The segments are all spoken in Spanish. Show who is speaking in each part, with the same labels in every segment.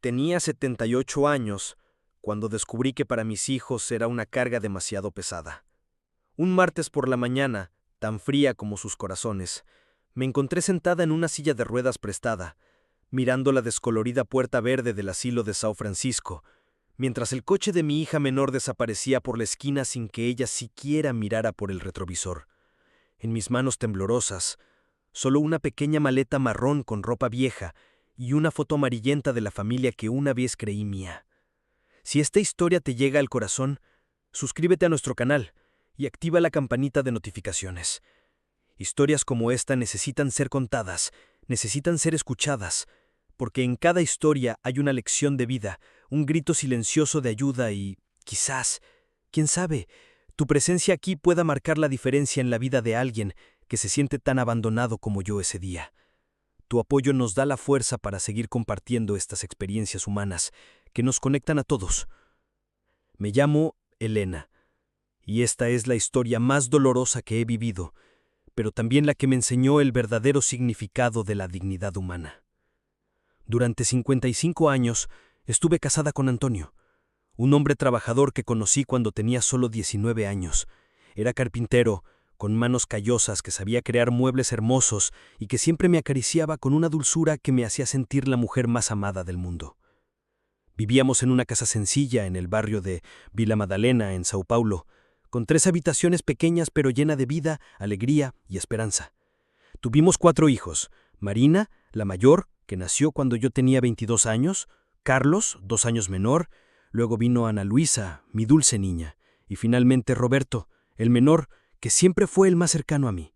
Speaker 1: Tenía 78 años cuando descubrí que para mis hijos era una carga demasiado pesada. Un martes por la mañana, tan fría como sus corazones, me encontré sentada en una silla de ruedas prestada, mirando la descolorida puerta verde del asilo de São Francisco, mientras el coche de mi hija menor desaparecía por la esquina sin que ella siquiera mirara por el retrovisor. En mis manos temblorosas, solo una pequeña maleta marrón con ropa vieja y una foto amarillenta de la familia que una vez creí mía. Si esta historia te llega al corazón, suscríbete a nuestro canal y activa la campanita de notificaciones. Historias como esta necesitan ser contadas, necesitan ser escuchadas, porque en cada historia hay una lección de vida, un grito silencioso de ayuda y, quizás, quién sabe, tu presencia aquí pueda marcar la diferencia en la vida de alguien que se siente tan abandonado como yo ese día. Tu apoyo nos da la fuerza para seguir compartiendo estas experiencias humanas que nos conectan a todos. Me llamo Elena, y esta es la historia más dolorosa que he vivido, pero también la que me enseñó el verdadero significado de la dignidad humana. Durante 55 años estuve casada con Antonio, un hombre trabajador que conocí cuando tenía solo 19 años. Era carpintero, con manos callosas, que sabía crear muebles hermosos y que siempre me acariciaba con una dulzura que me hacía sentir la mujer más amada del mundo. Vivíamos en una casa sencilla en el barrio de Vila Madalena, en Sao Paulo, con 3 habitaciones pequeñas pero llena de vida, alegría y esperanza. Tuvimos 4 hijos: Marina, la mayor, que nació cuando yo tenía 22 años, Carlos, 2 años menor, luego vino Ana Luisa, mi dulce niña, y finalmente Roberto, el menor, que siempre fue el más cercano a mí.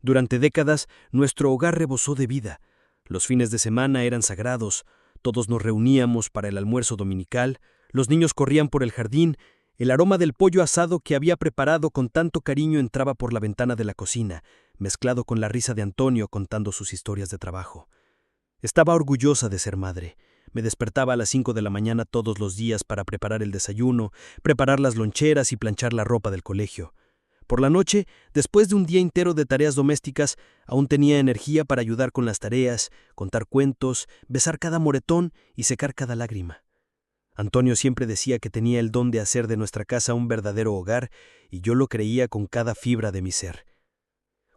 Speaker 1: Durante décadas, nuestro hogar rebosó de vida. Los fines de semana eran sagrados, todos nos reuníamos para el almuerzo dominical, los niños corrían por el jardín, el aroma del pollo asado que había preparado con tanto cariño entraba por la ventana de la cocina, mezclado con la risa de Antonio contando sus historias de trabajo. Estaba orgullosa de ser madre. Me despertaba a las 5 de la mañana todos los días para preparar el desayuno, preparar las loncheras y planchar la ropa del colegio. Por la noche, después de un día entero de tareas domésticas, aún tenía energía para ayudar con las tareas, contar cuentos, besar cada moretón y secar cada lágrima. Antonio siempre decía que tenía el don de hacer de nuestra casa un verdadero hogar, y yo lo creía con cada fibra de mi ser.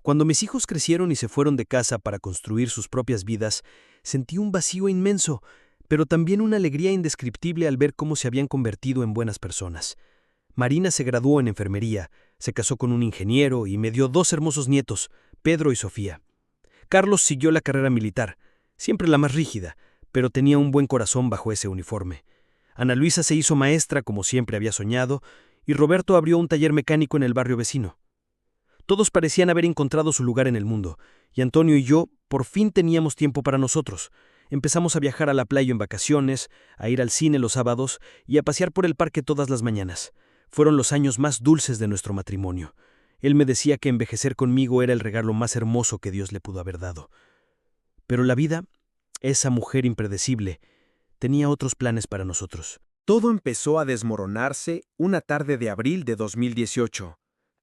Speaker 1: Cuando mis hijos crecieron y se fueron de casa para construir sus propias vidas, sentí un vacío inmenso, pero también una alegría indescriptible al ver cómo se habían convertido en buenas personas. Marina se graduó en enfermería, se casó con un ingeniero y me dio 2 hermosos nietos, Pedro y Sofía. Carlos siguió la carrera militar, siempre la más rígida, pero tenía un buen corazón bajo ese uniforme. Ana Luisa se hizo maestra como siempre había soñado, y Roberto abrió un taller mecánico en el barrio vecino. Todos parecían haber encontrado su lugar en el mundo, y Antonio y yo por fin teníamos tiempo para nosotros. Empezamos a viajar a la playa en vacaciones, a ir al cine los sábados y a pasear por el parque todas las mañanas. Fueron los años más dulces de nuestro matrimonio. Él me decía que envejecer conmigo era el regalo más hermoso que Dios le pudo haber dado. Pero la vida, esa mujer impredecible, tenía otros planes para nosotros.
Speaker 2: Todo empezó a desmoronarse una tarde de abril de 2018.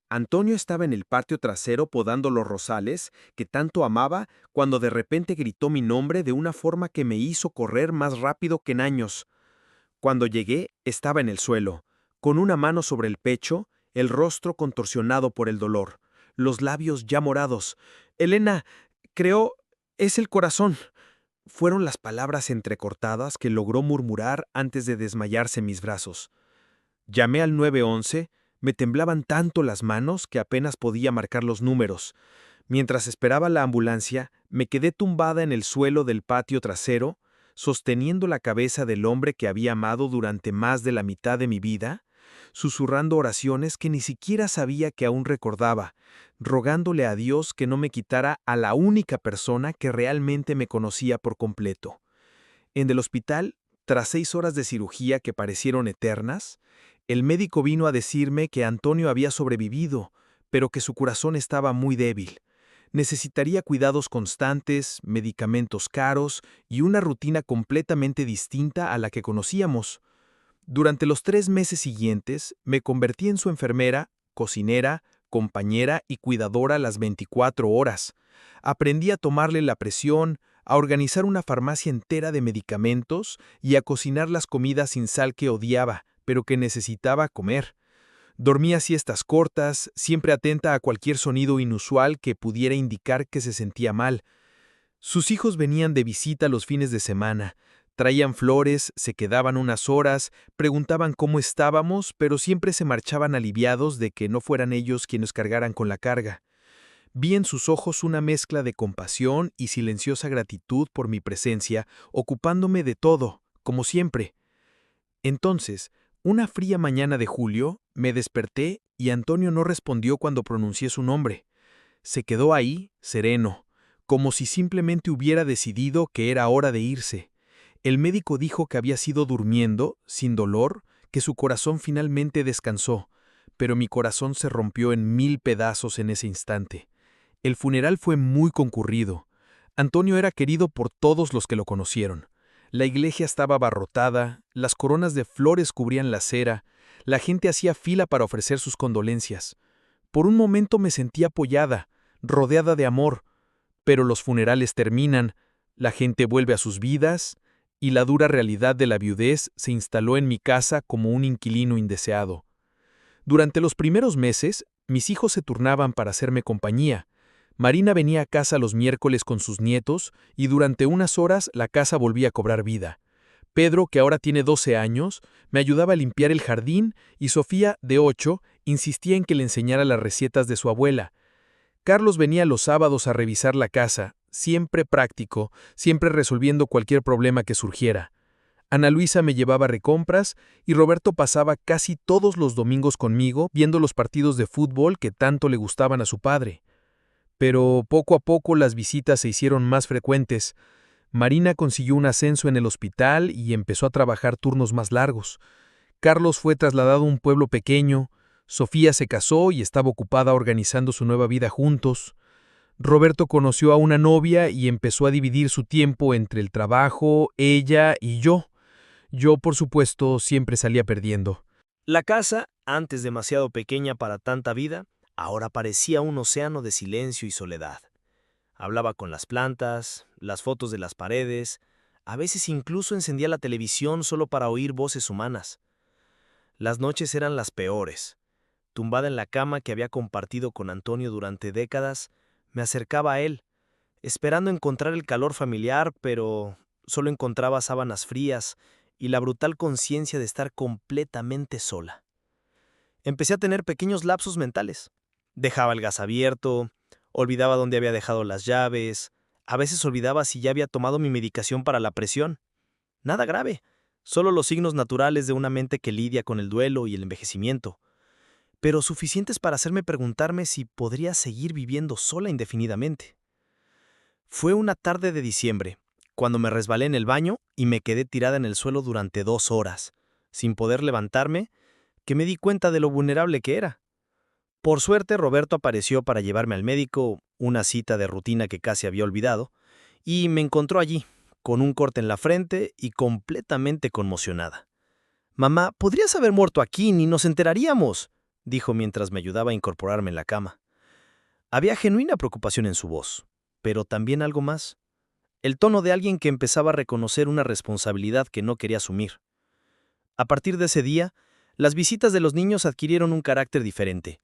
Speaker 2: Antonio estaba en el patio trasero podando los rosales que tanto amaba cuando de repente gritó mi nombre de una forma que me hizo correr más rápido que en años. Cuando llegué, estaba en el suelo, con una mano sobre el pecho, el rostro contorsionado por el dolor, los labios ya morados. «Elena, creo, es el corazón», fueron las palabras entrecortadas que logró murmurar antes de desmayarse en mis brazos. Llamé al 911, me temblaban tanto las manos que apenas podía marcar los números. Mientras esperaba la ambulancia, me quedé tumbada en el suelo del patio trasero, sosteniendo la cabeza del hombre que había amado durante más de la mitad de mi vida, susurrando oraciones que ni siquiera sabía que aún recordaba, rogándole a Dios que no me quitara a la única persona que realmente me conocía por completo. En el hospital, tras 6 horas de cirugía que parecieron eternas, el médico vino a decirme que Antonio había sobrevivido, pero que su corazón estaba muy débil. Necesitaría cuidados constantes, medicamentos caros y una rutina completamente distinta a la que conocíamos. Durante los 3 meses siguientes, me convertí en su enfermera, cocinera, compañera y cuidadora las 24 horas. Aprendí a tomarle la presión, a organizar una farmacia entera de medicamentos y a cocinar las comidas sin sal que odiaba, pero que necesitaba comer. Dormía siestas cortas, siempre atenta a cualquier sonido inusual que pudiera indicar que se sentía mal. Sus hijos venían de visita los fines de semana, traían flores, se quedaban unas horas, preguntaban cómo estábamos, pero siempre se marchaban aliviados de que no fueran ellos quienes cargaran con la carga. Vi en sus ojos una mezcla de compasión y silenciosa gratitud por mi presencia, ocupándome de todo, como siempre. Entonces, una fría mañana de julio, me desperté y Antonio no respondió cuando pronuncié su nombre. Se quedó ahí, sereno, como si simplemente hubiera decidido que era hora de irse. El médico dijo que había sido durmiendo, sin dolor, que su corazón finalmente descansó, pero mi corazón se rompió en 1000 pedazos en ese instante. El funeral fue muy concurrido. Antonio era querido por todos los que lo conocieron. La iglesia estaba abarrotada, las coronas de flores cubrían la acera, la gente hacía fila para ofrecer sus condolencias. Por un momento me sentí apoyada, rodeada de amor, pero los funerales terminan, la gente vuelve a sus vidas, y la dura realidad de la viudez se instaló en mi casa como un inquilino indeseado. Durante los primeros meses, mis hijos se turnaban para hacerme compañía. Marina venía a casa los miércoles con sus nietos y durante unas horas la casa volvía a cobrar vida. Pedro, que ahora tiene 12 años, me ayudaba a limpiar el jardín y Sofía, de 8, insistía en que le enseñara las recetas de su abuela. Carlos venía los sábados a revisar la casa, siempre práctico, siempre resolviendo cualquier problema que surgiera. Ana Luisa me llevaba recompras y Roberto pasaba casi todos los domingos conmigo viendo los partidos de fútbol que tanto le gustaban a su padre. Pero poco a poco las visitas se hicieron más frecuentes. Marina consiguió un ascenso en el hospital y empezó a trabajar turnos más largos. Carlos fue trasladado a un pueblo pequeño. Sofía se casó y estaba ocupada organizando su nueva vida juntos. Roberto conoció a una novia y empezó a dividir su tiempo entre el trabajo, ella y yo. Yo, por supuesto, siempre salía perdiendo.
Speaker 1: La casa, antes demasiado pequeña para tanta vida, ahora parecía un océano de silencio y soledad. Hablaba con las plantas, las fotos de las paredes, a veces incluso encendía la televisión solo para oír voces humanas. Las noches eran las peores. Tumbada en la cama que había compartido con Antonio durante décadas, me acercaba a él, esperando encontrar el calor familiar, pero solo encontraba sábanas frías y la brutal conciencia de estar completamente sola. Empecé a tener pequeños lapsos mentales. Dejaba el gas abierto, olvidaba dónde había dejado las llaves, a veces olvidaba si ya había tomado mi medicación para la presión. Nada grave, solo los signos naturales de una mente que lidia con el duelo y el envejecimiento, pero suficientes para hacerme preguntarme si podría seguir viviendo sola indefinidamente. Fue una tarde de diciembre, cuando me resbalé en el baño y me quedé tirada en el suelo durante 2 horas, sin poder levantarme, que me di cuenta de lo vulnerable que era. Por suerte, Roberto apareció para llevarme al médico, una cita de rutina que casi había olvidado, y me encontró allí, con un corte en la frente y completamente conmocionada. «Mamá, podrías haber muerto aquí, ni nos enteraríamos», dijo mientras me ayudaba a incorporarme en la cama. Había genuina preocupación en su voz, pero también algo más. El tono de alguien que empezaba a reconocer una responsabilidad que no quería asumir. A partir de ese día, las visitas de los niños adquirieron un carácter diferente.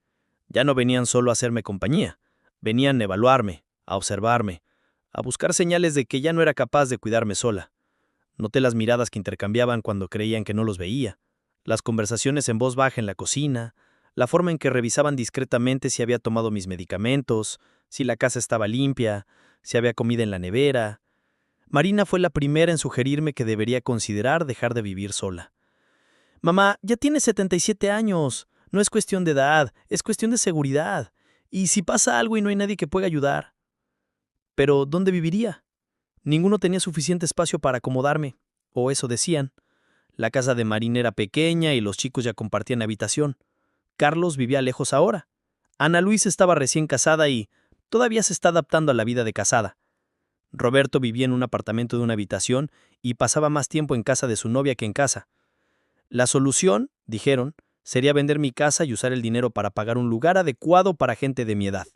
Speaker 1: Ya no venían solo a hacerme compañía, venían a evaluarme, a observarme, a buscar señales de que ya no era capaz de cuidarme sola. Noté las miradas que intercambiaban cuando creían que no los veía, las conversaciones en voz baja en la cocina, la forma en que revisaban discretamente si había tomado mis medicamentos, si la casa estaba limpia, si había comida en la nevera. Marina fue la primera en sugerirme que debería considerar dejar de vivir sola. «Mamá, ya tienes 77 años. No es cuestión de edad, es cuestión de seguridad. Y si pasa algo y no hay nadie que pueda ayudar». Pero, ¿dónde viviría? Ninguno tenía suficiente espacio para acomodarme, o eso decían. La casa de Marina era pequeña y los chicos ya compartían habitación. Carlos vivía lejos ahora. Ana Luisa estaba recién casada y todavía se está adaptando a la vida de casada. Roberto vivía en un apartamento de una habitación y pasaba más tiempo en casa de su novia que en casa. La solución, dijeron, sería vender mi casa y usar el dinero para pagar un lugar adecuado para gente de mi edad.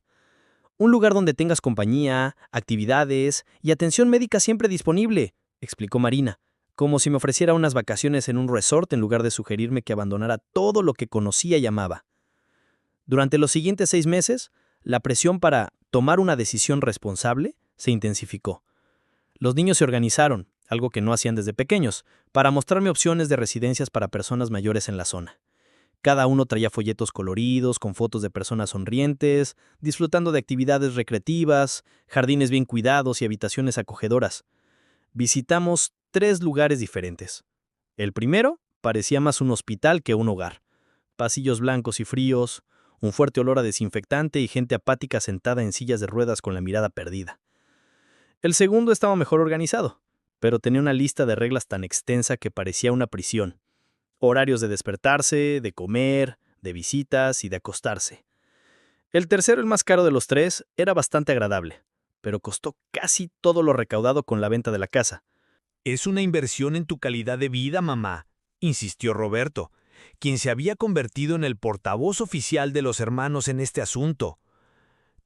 Speaker 1: Un lugar donde tengas compañía, actividades y atención médica siempre disponible, explicó Marina, como si me ofreciera unas vacaciones en un resort en lugar de sugerirme que abandonara todo lo que conocía y amaba. Durante los siguientes 6 meses, la presión para tomar una decisión responsable se intensificó. Los niños se organizaron, algo que no hacían desde pequeños, para mostrarme opciones de residencias para personas mayores en la zona. Cada uno traía folletos coloridos, con fotos de personas sonrientes, disfrutando de actividades recreativas, jardines bien cuidados y habitaciones acogedoras. Visitamos 3 lugares diferentes. El primero parecía más un hospital que un hogar. Pasillos blancos y fríos, un fuerte olor a desinfectante y gente apática sentada en sillas de ruedas con la mirada perdida. El segundo estaba mejor organizado, pero tenía una lista de reglas tan extensa que parecía una prisión. Horarios de despertarse, de comer, de visitas y de acostarse. El tercero, el más caro de los 3, era bastante agradable, pero costó casi todo lo recaudado con la venta de la casa.
Speaker 3: Es una inversión en tu calidad de vida, mamá, insistió Roberto, quien se había convertido en el portavoz oficial de los hermanos en este asunto.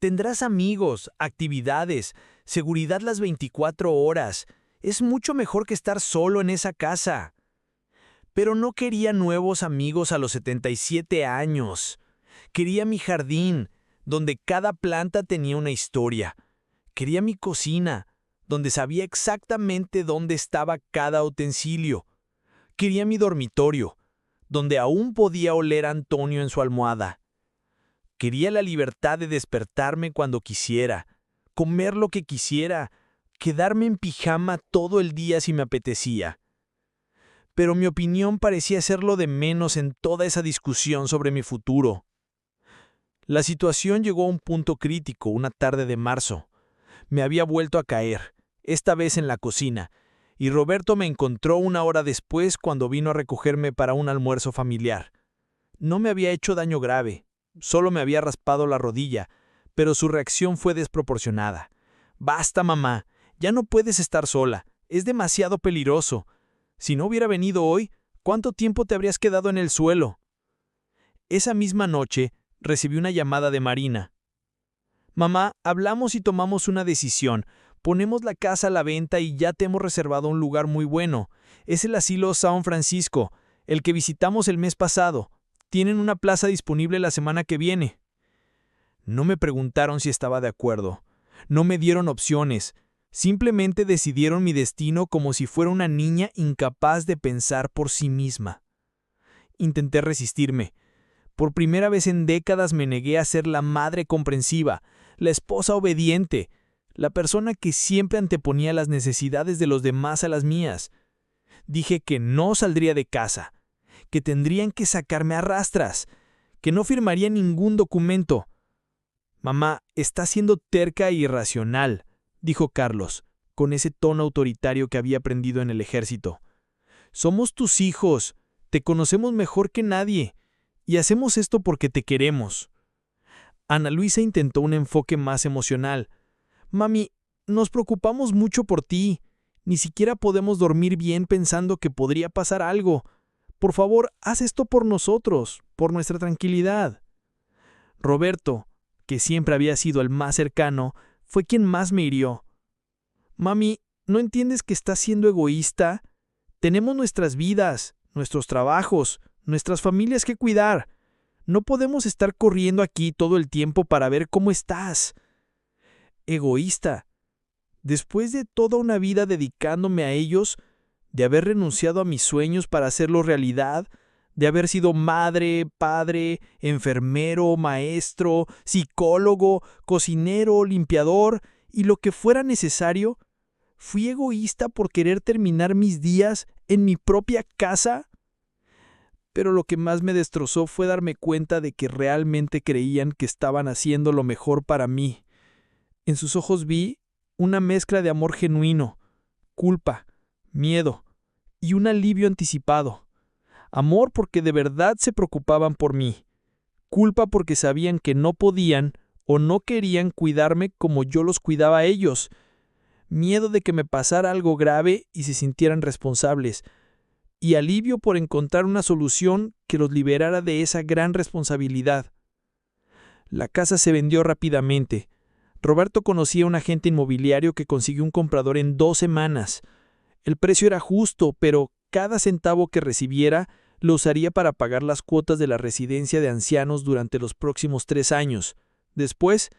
Speaker 3: Tendrás amigos, actividades, seguridad las 24 horas. Es mucho mejor que estar solo en esa casa. Pero no quería nuevos amigos a los 77 años. Quería mi jardín, donde cada planta tenía una historia. Quería mi cocina, donde sabía exactamente dónde estaba cada utensilio. Quería mi dormitorio, donde aún podía oler a Antonio en su almohada. Quería la libertad de despertarme cuando quisiera, comer lo que quisiera, quedarme en pijama todo el día si me apetecía. Pero mi opinión parecía ser lo de menos en toda esa discusión sobre mi futuro. La situación llegó a un punto crítico una tarde de marzo. Me había vuelto a caer, esta vez en la cocina, y Roberto me encontró una hora después cuando vino a recogerme para un almuerzo familiar. No me había hecho daño grave, solo me había raspado la rodilla, pero su reacción fue desproporcionada. «Basta, mamá, ya no puedes estar sola, es demasiado peligroso. Si no hubiera venido hoy, ¿cuánto tiempo te habrías quedado en el suelo?» Esa misma noche recibí una llamada de Marina. «Mamá, hablamos y tomamos una decisión. Ponemos la casa a la venta y ya te hemos reservado un lugar muy bueno. Es el asilo San Francisco, el que visitamos el mes pasado. Tienen una plaza disponible la semana que viene». No me preguntaron si estaba de acuerdo. No me dieron opciones. Simplemente decidieron mi destino como si fuera una niña incapaz de pensar por sí misma. Intenté resistirme. Por primera vez en décadas me negué a ser la madre comprensiva, la esposa obediente, la persona que siempre anteponía las necesidades de los demás a las mías. Dije que no saldría de casa, que tendrían que sacarme a rastras, que no firmaría ningún documento. «Mamá, está siendo terca e irracional», dijo Carlos, con ese tono autoritario que había aprendido en el ejército. «Somos tus hijos, te conocemos mejor que nadie, y hacemos esto porque te queremos». Ana Luisa intentó un enfoque más emocional. «Mami, nos preocupamos mucho por ti. Ni siquiera podemos dormir bien pensando que podría pasar algo. Por favor, haz esto por nosotros, por nuestra tranquilidad». Roberto, que siempre había sido el más cercano, fue quien más me hirió. «Mami, ¿no entiendes que estás siendo egoísta? Tenemos nuestras vidas, nuestros trabajos, nuestras familias que cuidar. No podemos estar corriendo aquí todo el tiempo para ver cómo estás». Egoísta. Después de toda una vida dedicándome a ellos, de haber renunciado a mis sueños para hacerlos realidad, de haber sido madre, padre, enfermero, maestro, psicólogo, cocinero, limpiador y lo que fuera necesario, ¿fui egoísta por querer terminar mis días en mi propia casa? Pero lo que más me destrozó fue darme cuenta de que realmente creían que estaban haciendo lo mejor para mí. En sus ojos vi una mezcla de amor genuino, culpa, miedo y un alivio anticipado. Amor porque de verdad se preocupaban por mí. Culpa porque sabían que no podían o no querían cuidarme como yo los cuidaba a ellos. Miedo de que me pasara algo grave y se sintieran responsables. Y alivio por encontrar una solución que los liberara de esa gran responsabilidad. La casa se vendió rápidamente. Roberto conocía a un agente inmobiliario que consiguió un comprador en 2 semanas. El precio era justo, pero cada centavo que recibiera lo usaría para pagar las cuotas de la residencia de ancianos durante los próximos 3 años. Después,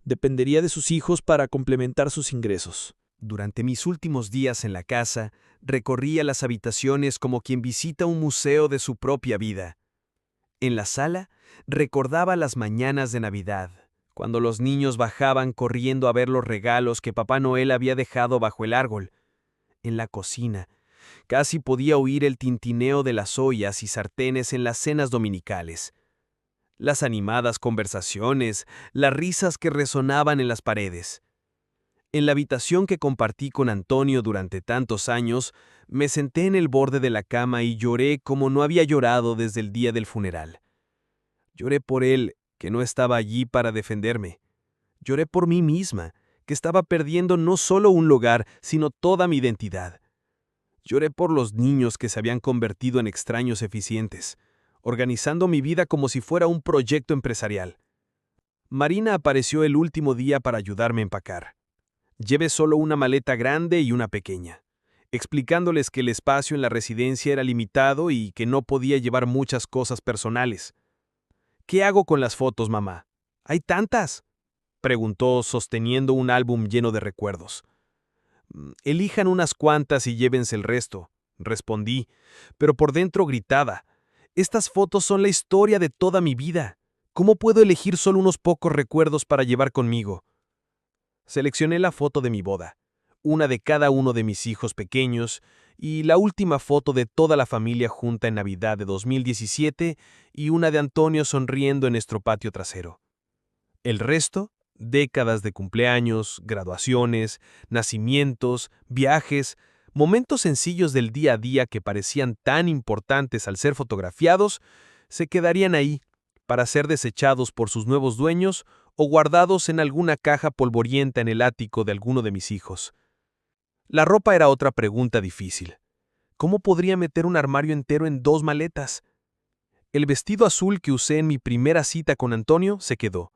Speaker 3: dependería de sus hijos para complementar sus ingresos.
Speaker 1: Durante mis últimos días en la casa, recorría las habitaciones como quien visita un museo de su propia vida. En la sala, recordaba las mañanas de Navidad, cuando los niños bajaban corriendo a ver los regalos que Papá Noel había dejado bajo el árbol. En la cocina, casi podía oír el tintineo de las ollas y sartenes en las cenas dominicales. Las animadas conversaciones, las risas que resonaban en las paredes. En la habitación que compartí con Antonio durante tantos años, me senté en el borde de la cama y lloré como no había llorado desde el día del funeral. Lloré por él, que no estaba allí para defenderme. Lloré por mí misma, que estaba perdiendo no solo un lugar, sino toda mi identidad. Lloré por los niños que se habían convertido en extraños eficientes, organizando mi vida como si fuera un proyecto empresarial. Marina apareció el último día para ayudarme a empacar. Llevé solo una maleta grande y una pequeña, explicándoles que el espacio en la residencia era limitado y que no podía llevar muchas cosas personales. ¿Qué hago con las fotos, mamá? ¿Hay tantas?, preguntó sosteniendo un álbum lleno de recuerdos. Elijan unas cuantas y llévense el resto, respondí, pero por dentro gritaba. Estas fotos son la historia de toda mi vida. ¿Cómo puedo elegir solo unos pocos recuerdos para llevar conmigo? Seleccioné la foto de mi boda, una de cada uno de mis hijos pequeños y la última foto de toda la familia junta en Navidad de 2017 y una de Antonio sonriendo en nuestro patio trasero. El resto, décadas de cumpleaños, graduaciones, nacimientos, viajes, momentos sencillos del día a día que parecían tan importantes al ser fotografiados, se quedarían ahí para ser desechados por sus nuevos dueños o guardados en alguna caja polvorienta en el ático de alguno de mis hijos. La ropa era otra pregunta difícil. ¿Cómo podría meter un armario entero en 2 maletas? El vestido azul que usé en mi primera cita con Antonio se quedó.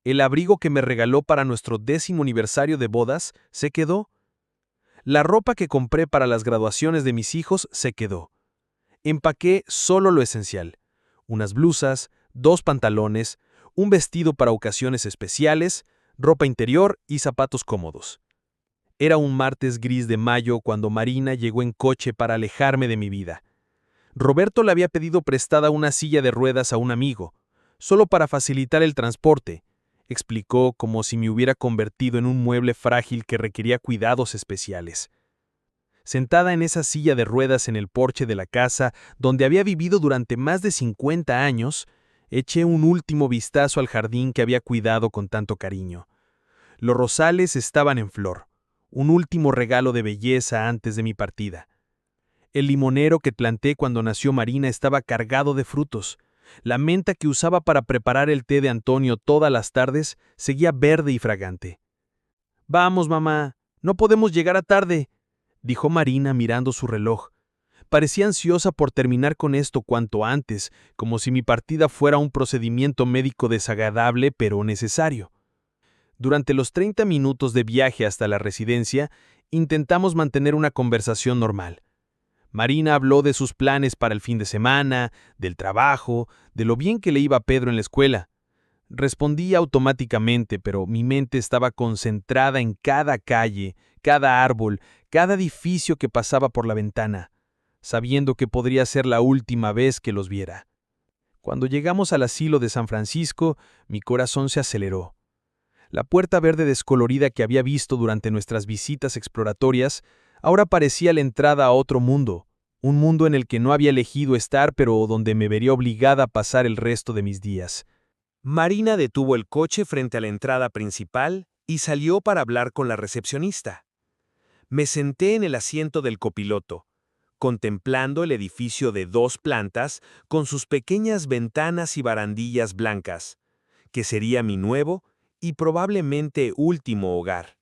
Speaker 1: El abrigo que me regaló para nuestro 10º aniversario de bodas se quedó. La ropa que compré para las graduaciones de mis hijos se quedó. Empaqué solo lo esencial: unas blusas, 2 pantalones, un vestido para ocasiones especiales, ropa interior y zapatos cómodos. Era un martes gris de mayo cuando Marina llegó en coche para alejarme de mi vida. Roberto le había pedido prestada una silla de ruedas a un amigo, solo para facilitar el transporte, explicó, como si me hubiera convertido en un mueble frágil que requería cuidados especiales. Sentada en esa silla de ruedas en el porche de la casa donde había vivido durante más de 50 años, eché un último vistazo al jardín que había cuidado con tanto cariño. Los rosales estaban en flor, un último regalo de belleza antes de mi partida. El limonero que planté cuando nació Marina estaba cargado de frutos. La menta que usaba para preparar el té de Antonio todas las tardes seguía verde y fragante. «Vamos, mamá, no podemos llegar a tarde», dijo Marina mirando su reloj. Parecía ansiosa por terminar con esto cuanto antes, como si mi partida fuera un procedimiento médico desagradable pero necesario. Durante los 30 minutos de viaje hasta la residencia, intentamos mantener una conversación normal. Marina habló de sus planes para el fin de semana, del trabajo, de lo bien que le iba a Pedro en la escuela. Respondí automáticamente, pero mi mente estaba concentrada en cada calle, cada árbol, cada edificio que pasaba por la ventana, sabiendo que podría ser la última vez que los viera. Cuando llegamos al asilo de San Francisco, mi corazón se aceleró. La puerta verde descolorida que había visto durante nuestras visitas exploratorias ahora parecía la entrada a otro mundo, un mundo en el que no había elegido estar, pero donde me vería obligada a pasar el resto de mis días.
Speaker 2: Marina detuvo el coche frente a la entrada principal y salió para hablar con la recepcionista. Me senté en el asiento del copiloto, contemplando el edificio de 2 plantas con sus pequeñas ventanas y barandillas blancas, que sería mi nuevo y probablemente último hogar.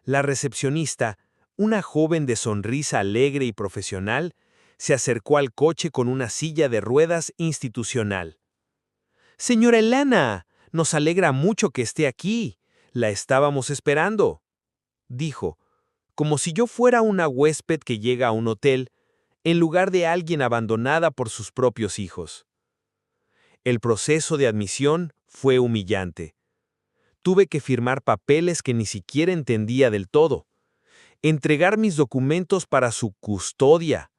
Speaker 2: La recepcionista, una joven de sonrisa alegre y profesional, se acercó al coche con una silla de ruedas institucional. «Señora Elena, nos alegra mucho que esté aquí.
Speaker 3: La estábamos esperando, dijo, como si yo fuera una huésped que llega a un hotel, en lugar de alguien abandonada por sus propios hijos. El proceso de admisión fue humillante. Tuve que firmar papeles que ni siquiera entendía del todo, entregar mis documentos para su custodia,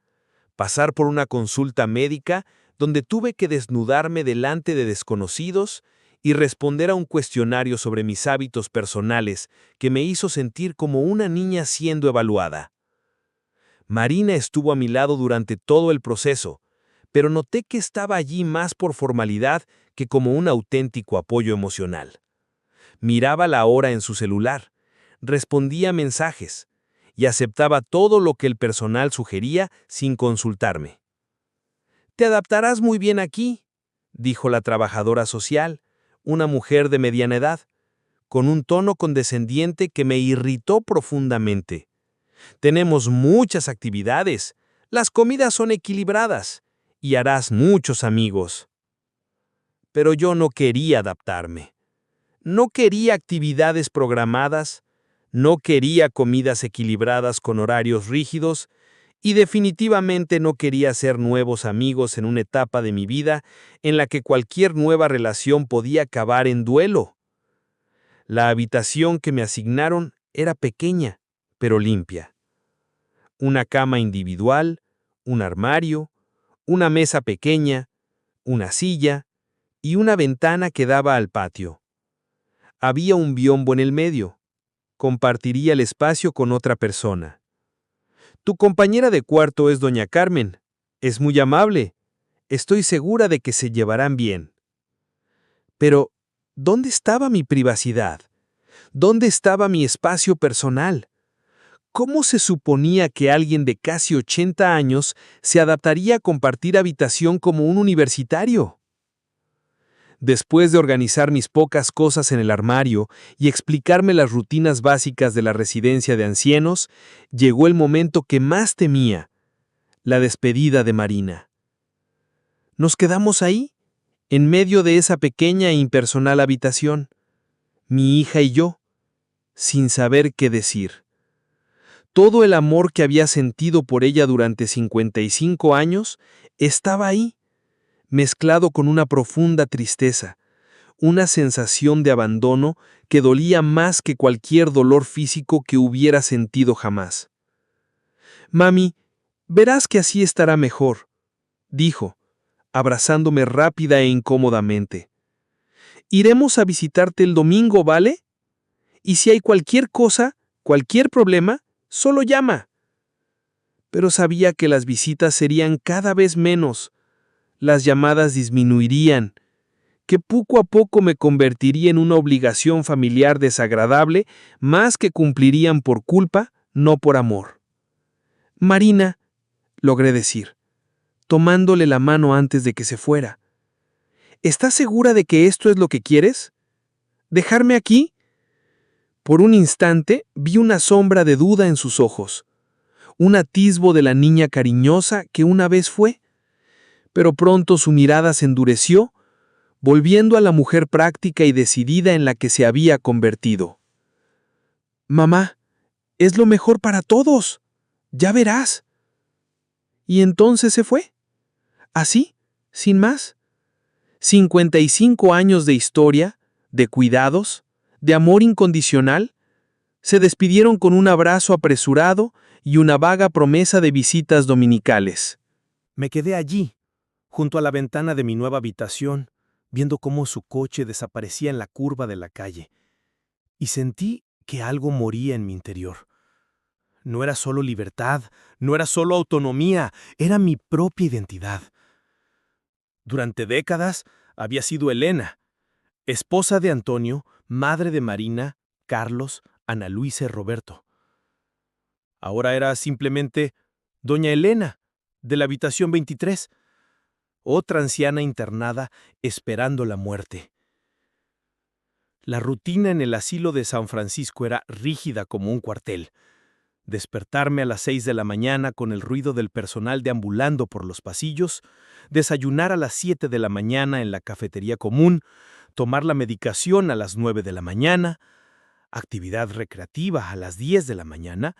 Speaker 3: pasar por una consulta médica donde tuve que desnudarme delante de desconocidos y responder a un cuestionario sobre mis hábitos personales que me hizo sentir como una niña siendo evaluada. Marina estuvo a mi lado durante todo el proceso, pero noté que estaba allí más por formalidad que como un auténtico apoyo emocional. Miraba la hora en su celular, respondía mensajes y aceptaba todo lo que el personal sugería sin consultarme. «Te adaptarás muy bien aquí», dijo la trabajadora social, una mujer de mediana edad, con un tono condescendiente que me irritó profundamente. «Tenemos muchas actividades, las comidas son equilibradas y harás muchos amigos». Pero yo no quería adaptarme. No quería actividades programadas, no quería comidas equilibradas con horarios rígidos y definitivamente no quería hacer nuevos amigos en una etapa de mi vida en la que cualquier nueva relación podía acabar en duelo. La habitación que me asignaron era pequeña, pero limpia. Una cama individual, un armario, una mesa pequeña, una silla y una ventana que daba al patio. Había un biombo en el medio. Compartiría el espacio con otra persona. «Tu compañera de cuarto es doña Carmen. Es muy amable. Estoy segura de que se llevarán bien». Pero, ¿dónde estaba mi privacidad? ¿Dónde estaba mi espacio personal? ¿Cómo se suponía que alguien de casi 80 años se adaptaría a compartir habitación como un universitario? Después de organizar mis pocas cosas en el armario y explicarme las rutinas básicas de la residencia de ancianos, llegó el momento que más temía, la despedida de Marina. Nos quedamos ahí, en medio de esa pequeña e impersonal habitación, mi hija y yo, sin saber qué decir. Todo el amor que había sentido por ella durante 55 años estaba ahí, mezclado con una profunda tristeza, una sensación de abandono que dolía más que cualquier dolor físico que hubiera sentido jamás. «Mami, verás que así estará mejor», dijo, abrazándome rápida e incómodamente. «Iremos a visitarte el domingo, ¿vale? Y si hay cualquier cosa, cualquier problema, solo llama». Pero sabía que las visitas serían cada vez menos, las llamadas disminuirían, que poco a poco me convertiría en una obligación familiar desagradable, más que cumplirían por culpa, no por amor. «Marina», logré decir, tomándole la mano antes de que se fuera, «¿estás segura de que esto es lo que quieres? ¿Dejarme aquí?» Por un instante vi una sombra de duda en sus ojos, un atisbo de la niña cariñosa que una vez fue, pero pronto su mirada se endureció, volviendo a la mujer práctica y decidida en la que se había convertido. «Mamá, es lo mejor para todos. Ya verás». Y entonces se fue. Así, sin más. 55 años de historia, de cuidados, de amor incondicional, se despidieron con un abrazo apresurado y una vaga promesa de visitas dominicales.
Speaker 1: Me quedé allí, junto a la ventana de mi nueva habitación, viendo cómo su coche desaparecía en la curva de la calle, y sentí que algo moría en mi interior. No era solo libertad, no era solo autonomía, era mi propia identidad. Durante décadas había sido Elena, esposa de Antonio, madre de Marina, Carlos, Ana Luisa y Roberto. Ahora era simplemente doña Elena, de la habitación 23, otra anciana internada esperando la muerte. La rutina en el asilo de San Francisco era rígida como un cuartel. Despertarme a las 6 de la mañana con el ruido del personal deambulando por los pasillos, desayunar a las 7 de la mañana en la cafetería común, tomar la medicación a las 9 de la mañana,
Speaker 4: actividad recreativa a las 10 de la mañana,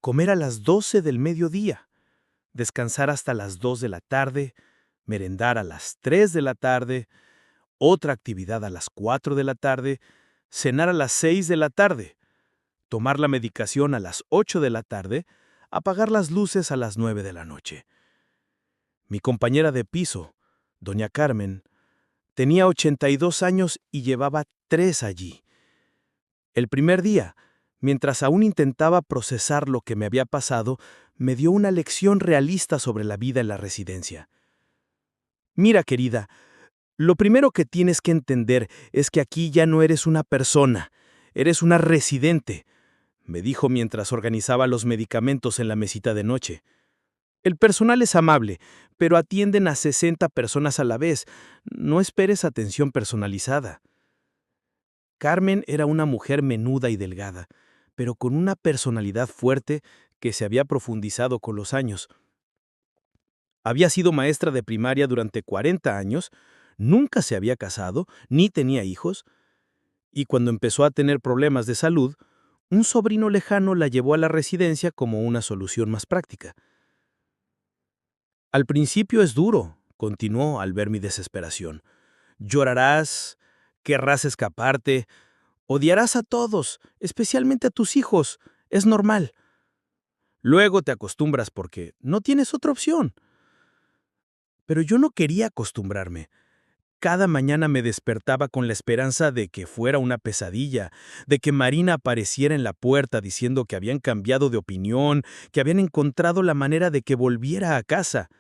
Speaker 4: comer a las 12 del mediodía, descansar hasta las 2 de la tarde, merendar a las 3 de la tarde, otra actividad a las 4 de la tarde, cenar a las 6 de la tarde, tomar la medicación a las 8 de la tarde, apagar las luces a las 9 de la noche. Mi compañera de piso, doña Carmen, tenía 82 años y llevaba 3 allí. El primer día, mientras aún intentaba procesar lo que me había pasado, me dio una lección realista sobre la vida en la residencia. Mira, querida, lo primero que tienes que entender es que aquí ya no eres una persona, eres una residente, me dijo mientras organizaba los medicamentos en la mesita de noche. El personal es amable, pero atienden a 60 personas a la vez. No esperes atención personalizada. Carmen era una mujer menuda y delgada, pero con una personalidad fuerte que se había profundizado con los años. Había sido maestra de primaria durante 40 años, nunca se había casado, ni tenía hijos, y cuando empezó a tener problemas de salud, un sobrino lejano la llevó a la residencia como una solución más práctica. Al principio es duro, continuó al ver mi desesperación. Llorarás, querrás escaparte, odiarás a todos, especialmente a tus hijos. Es normal. Luego te acostumbras porque no tienes otra opción. Pero yo no quería acostumbrarme. Cada mañana me despertaba con la esperanza de que fuera una pesadilla, de que Marina apareciera en la puerta diciendo que habían cambiado de opinión, que habían encontrado la manera de que volviera a casa.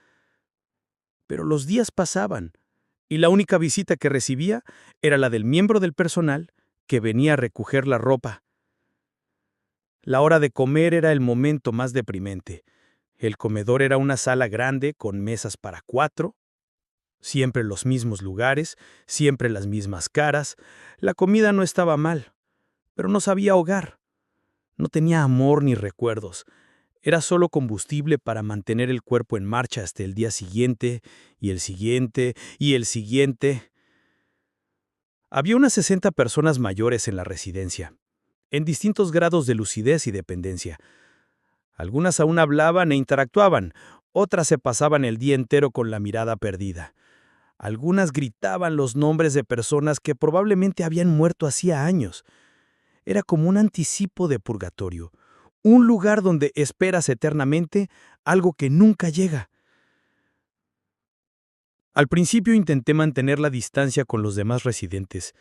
Speaker 4: Pero los días pasaban, y la única visita que recibía era la del miembro del personal que venía a recoger la ropa. La hora de comer era el momento más deprimente. El comedor era una sala grande con mesas para 4, siempre los mismos lugares, siempre las mismas caras. La comida no estaba mal, pero no sabía hogar. No tenía amor ni recuerdos. Era solo combustible para mantener el cuerpo en marcha hasta el día siguiente, y el siguiente, y el siguiente. Había unas 60 personas mayores en la residencia, en distintos grados de lucidez y dependencia. Algunas aún hablaban e interactuaban, otras se pasaban el día entero con la mirada perdida. Algunas gritaban los nombres de personas que probablemente habían muerto hacía años. Era como un anticipo de purgatorio, un lugar donde esperas eternamente algo que nunca llega. Al principio intenté mantener la distancia con los demás residentes.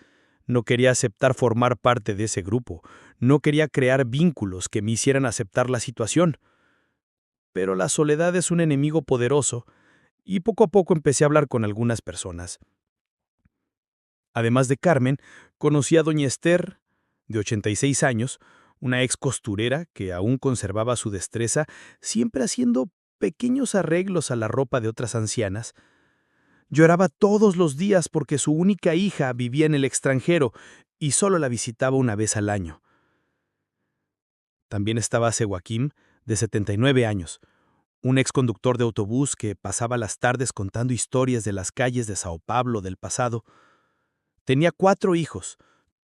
Speaker 4: No quería aceptar formar parte de ese grupo. No quería crear vínculos que me hicieran aceptar la situación. Pero la soledad es un enemigo poderoso, y poco a poco empecé a hablar con algunas personas. Además de Carmen, conocí a doña Esther, de 86 años, una ex costurera que aún conservaba su destreza, siempre haciendo pequeños arreglos a la ropa de otras ancianas. Lloraba todos los días porque su única hija vivía en el extranjero y solo la visitaba una vez al año. También estaba Joaquín, de 79 años, un ex conductor de autobús que pasaba las tardes contando historias de las calles de Sao Paulo del pasado. Tenía 4 hijos,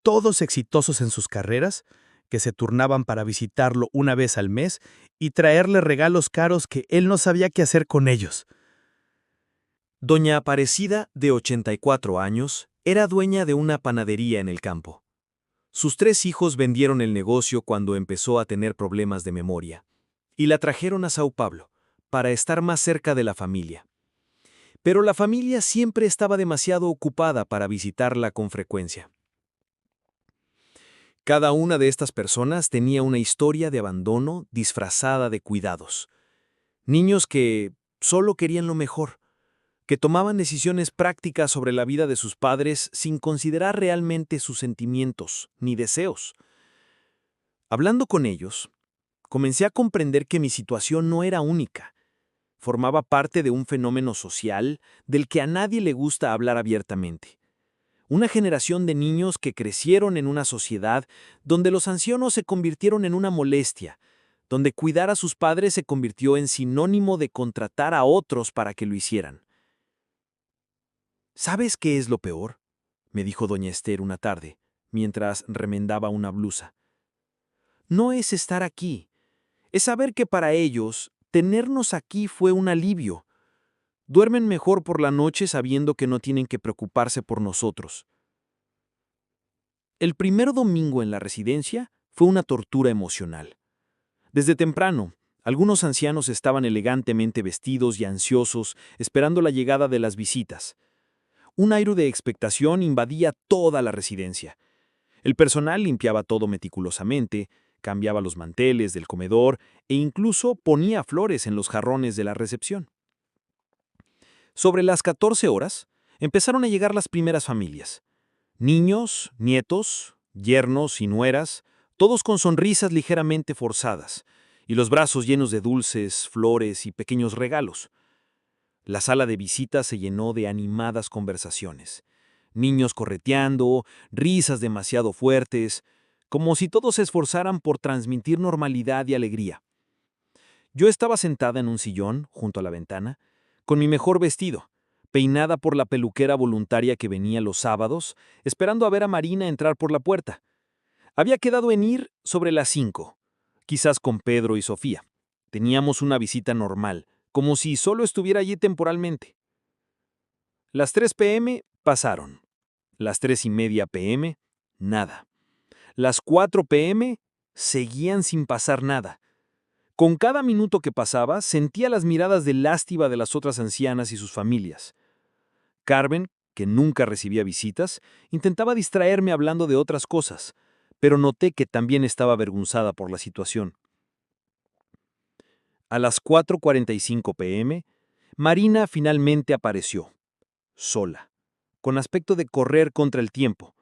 Speaker 4: todos exitosos en sus carreras, que se turnaban para visitarlo una vez al mes y traerle regalos caros que él no sabía qué hacer con ellos.
Speaker 1: Doña Aparecida, de 84 años, era dueña de una panadería en el campo. Sus 3 hijos vendieron el negocio cuando empezó a tener problemas de memoria, y la trajeron a Sao Paulo, para estar más cerca de la familia. Pero la familia siempre estaba demasiado ocupada para visitarla con frecuencia. Cada una de estas personas tenía una historia de abandono disfrazada de cuidados. Niños que solo querían lo mejor, que tomaban decisiones prácticas sobre la vida de sus padres sin considerar realmente sus sentimientos ni deseos. Hablando con ellos, comencé a comprender que mi situación no era única. Formaba parte de un fenómeno social del que a nadie le gusta hablar abiertamente. Una generación de niños que crecieron en una sociedad donde los ancianos se convirtieron en una molestia, donde cuidar a sus padres se convirtió en sinónimo de contratar a otros para que lo hicieran. ¿Sabes qué es lo peor?, me dijo doña Esther una tarde,
Speaker 2: mientras remendaba una blusa. No es estar aquí, es saber que para ellos, tenernos aquí fue un alivio. Duermen mejor por la noche sabiendo que no tienen que preocuparse por nosotros. El primer domingo en la residencia fue una tortura emocional. Desde temprano, algunos ancianos estaban elegantemente vestidos y ansiosos, esperando la llegada de las visitas. Un aire de expectación invadía toda la residencia. El personal limpiaba todo meticulosamente, cambiaba los manteles del comedor e incluso ponía flores en los jarrones de la recepción. Sobre las 14 horas, empezaron a llegar las primeras familias. Niños, nietos, yernos y nueras, todos con sonrisas ligeramente forzadas, y los brazos llenos de dulces, flores y pequeños regalos. La sala de visitas se llenó de animadas conversaciones. Niños correteando, risas demasiado fuertes, como si todos se esforzaran por transmitir normalidad y alegría. Yo estaba sentada en un sillón, junto a la ventana, con mi mejor vestido, peinada por la peluquera voluntaria que venía los sábados, esperando a ver a Marina entrar por la puerta. Había quedado en ir sobre las 5, quizás con Pedro y Sofía. Teníamos una visita normal, como si solo estuviera allí temporalmente. Las 3 p.m. pasaron. Las 3:30 p.m., nada. Las 4 p.m. seguían sin pasar nada. Con cada minuto que pasaba, sentía las miradas de lástima de las otras ancianas y sus familias. Carmen, que nunca recibía visitas, intentaba distraerme hablando de otras cosas, pero noté que también estaba avergonzada por la situación. A las 4:45 p.m., Marina finalmente apareció, sola, con aspecto de correr contra el tiempo.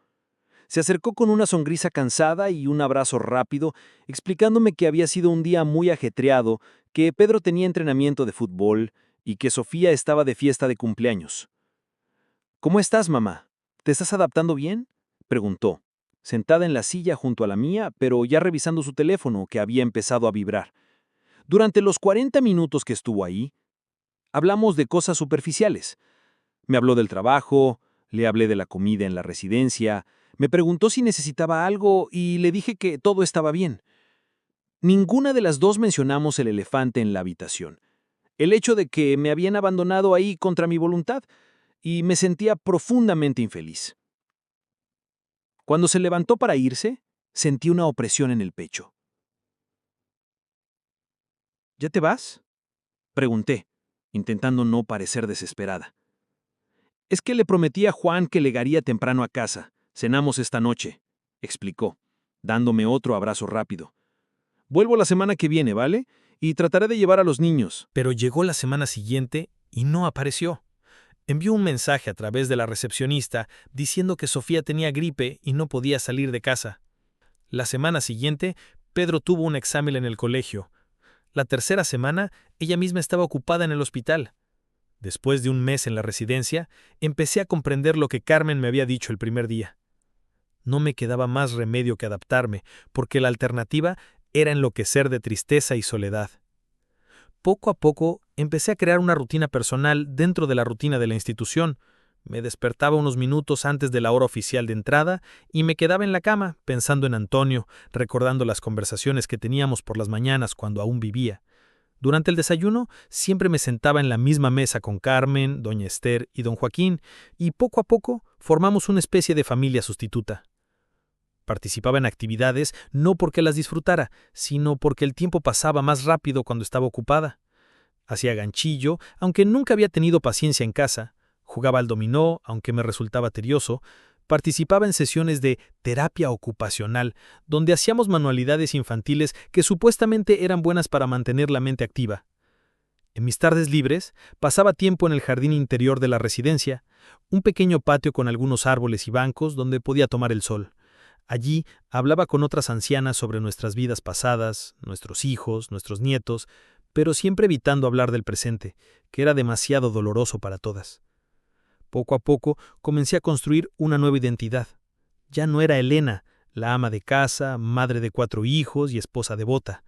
Speaker 2: Se acercó con una sonrisa cansada y un abrazo rápido, explicándome que había sido un día muy ajetreado, que Pedro tenía entrenamiento de fútbol y que Sofía estaba de fiesta de cumpleaños. «¿Cómo estás, mamá? ¿Te estás adaptando bien?», preguntó, sentada en la silla junto a la mía, pero ya revisando su teléfono, que había empezado a vibrar. Durante los 40 minutos que estuvo ahí, hablamos de cosas superficiales. Me habló del trabajo, le hablé de la comida en la residencia, me preguntó si necesitaba algo y le dije que todo estaba bien. Ninguna de las dos mencionamos el elefante en la habitación, el hecho de que me habían abandonado ahí contra mi voluntad, y me sentía profundamente infeliz. Cuando se levantó para irse, sentí una opresión en el pecho. «¿Ya te vas?», pregunté, intentando no parecer desesperada. «Es que le prometí a Juan que llegaría temprano a casa. Cenamos esta noche», explicó, dándome otro abrazo rápido. «Vuelvo la semana que viene, ¿vale? Y trataré de llevar a los niños».
Speaker 4: Pero llegó la semana siguiente y no apareció. Envió un mensaje a través de la recepcionista diciendo que Sofía tenía gripe y no podía salir de casa. La semana siguiente, Pedro tuvo un examen en el colegio. La tercera semana, ella misma estaba ocupada en el hospital. Después de un mes en la residencia, empecé a comprender lo que Carmen me había dicho el primer día. No me quedaba más remedio que adaptarme, porque la alternativa era enloquecer de tristeza y soledad. Poco a poco, empecé a crear una rutina personal dentro de la rutina de la institución. Me despertaba unos minutos antes de la hora oficial de entrada y me quedaba en la cama, pensando en Antonio, recordando las conversaciones que teníamos por las mañanas cuando aún vivía. Durante el desayuno, siempre me sentaba en la misma mesa con Carmen, doña Esther y don Joaquín, y poco a poco formamos una especie de familia sustituta. Participaba en actividades no porque las disfrutara, sino porque el tiempo pasaba más rápido cuando estaba ocupada. Hacía ganchillo, aunque nunca había tenido paciencia en casa. Jugaba al dominó, aunque me resultaba tedioso. Participaba en sesiones de terapia ocupacional, donde hacíamos manualidades infantiles que supuestamente eran buenas para mantener la mente activa. En mis tardes libres, pasaba tiempo en el jardín interior de la residencia, un pequeño patio con algunos árboles y bancos donde podía tomar el sol. Allí hablaba con otras ancianas sobre nuestras vidas pasadas, nuestros hijos, nuestros nietos, pero siempre evitando hablar del presente, que era demasiado doloroso para todas. Poco a poco comencé a construir una nueva identidad. Ya no era Elena, la ama de casa, madre de 4 hijos y esposa devota.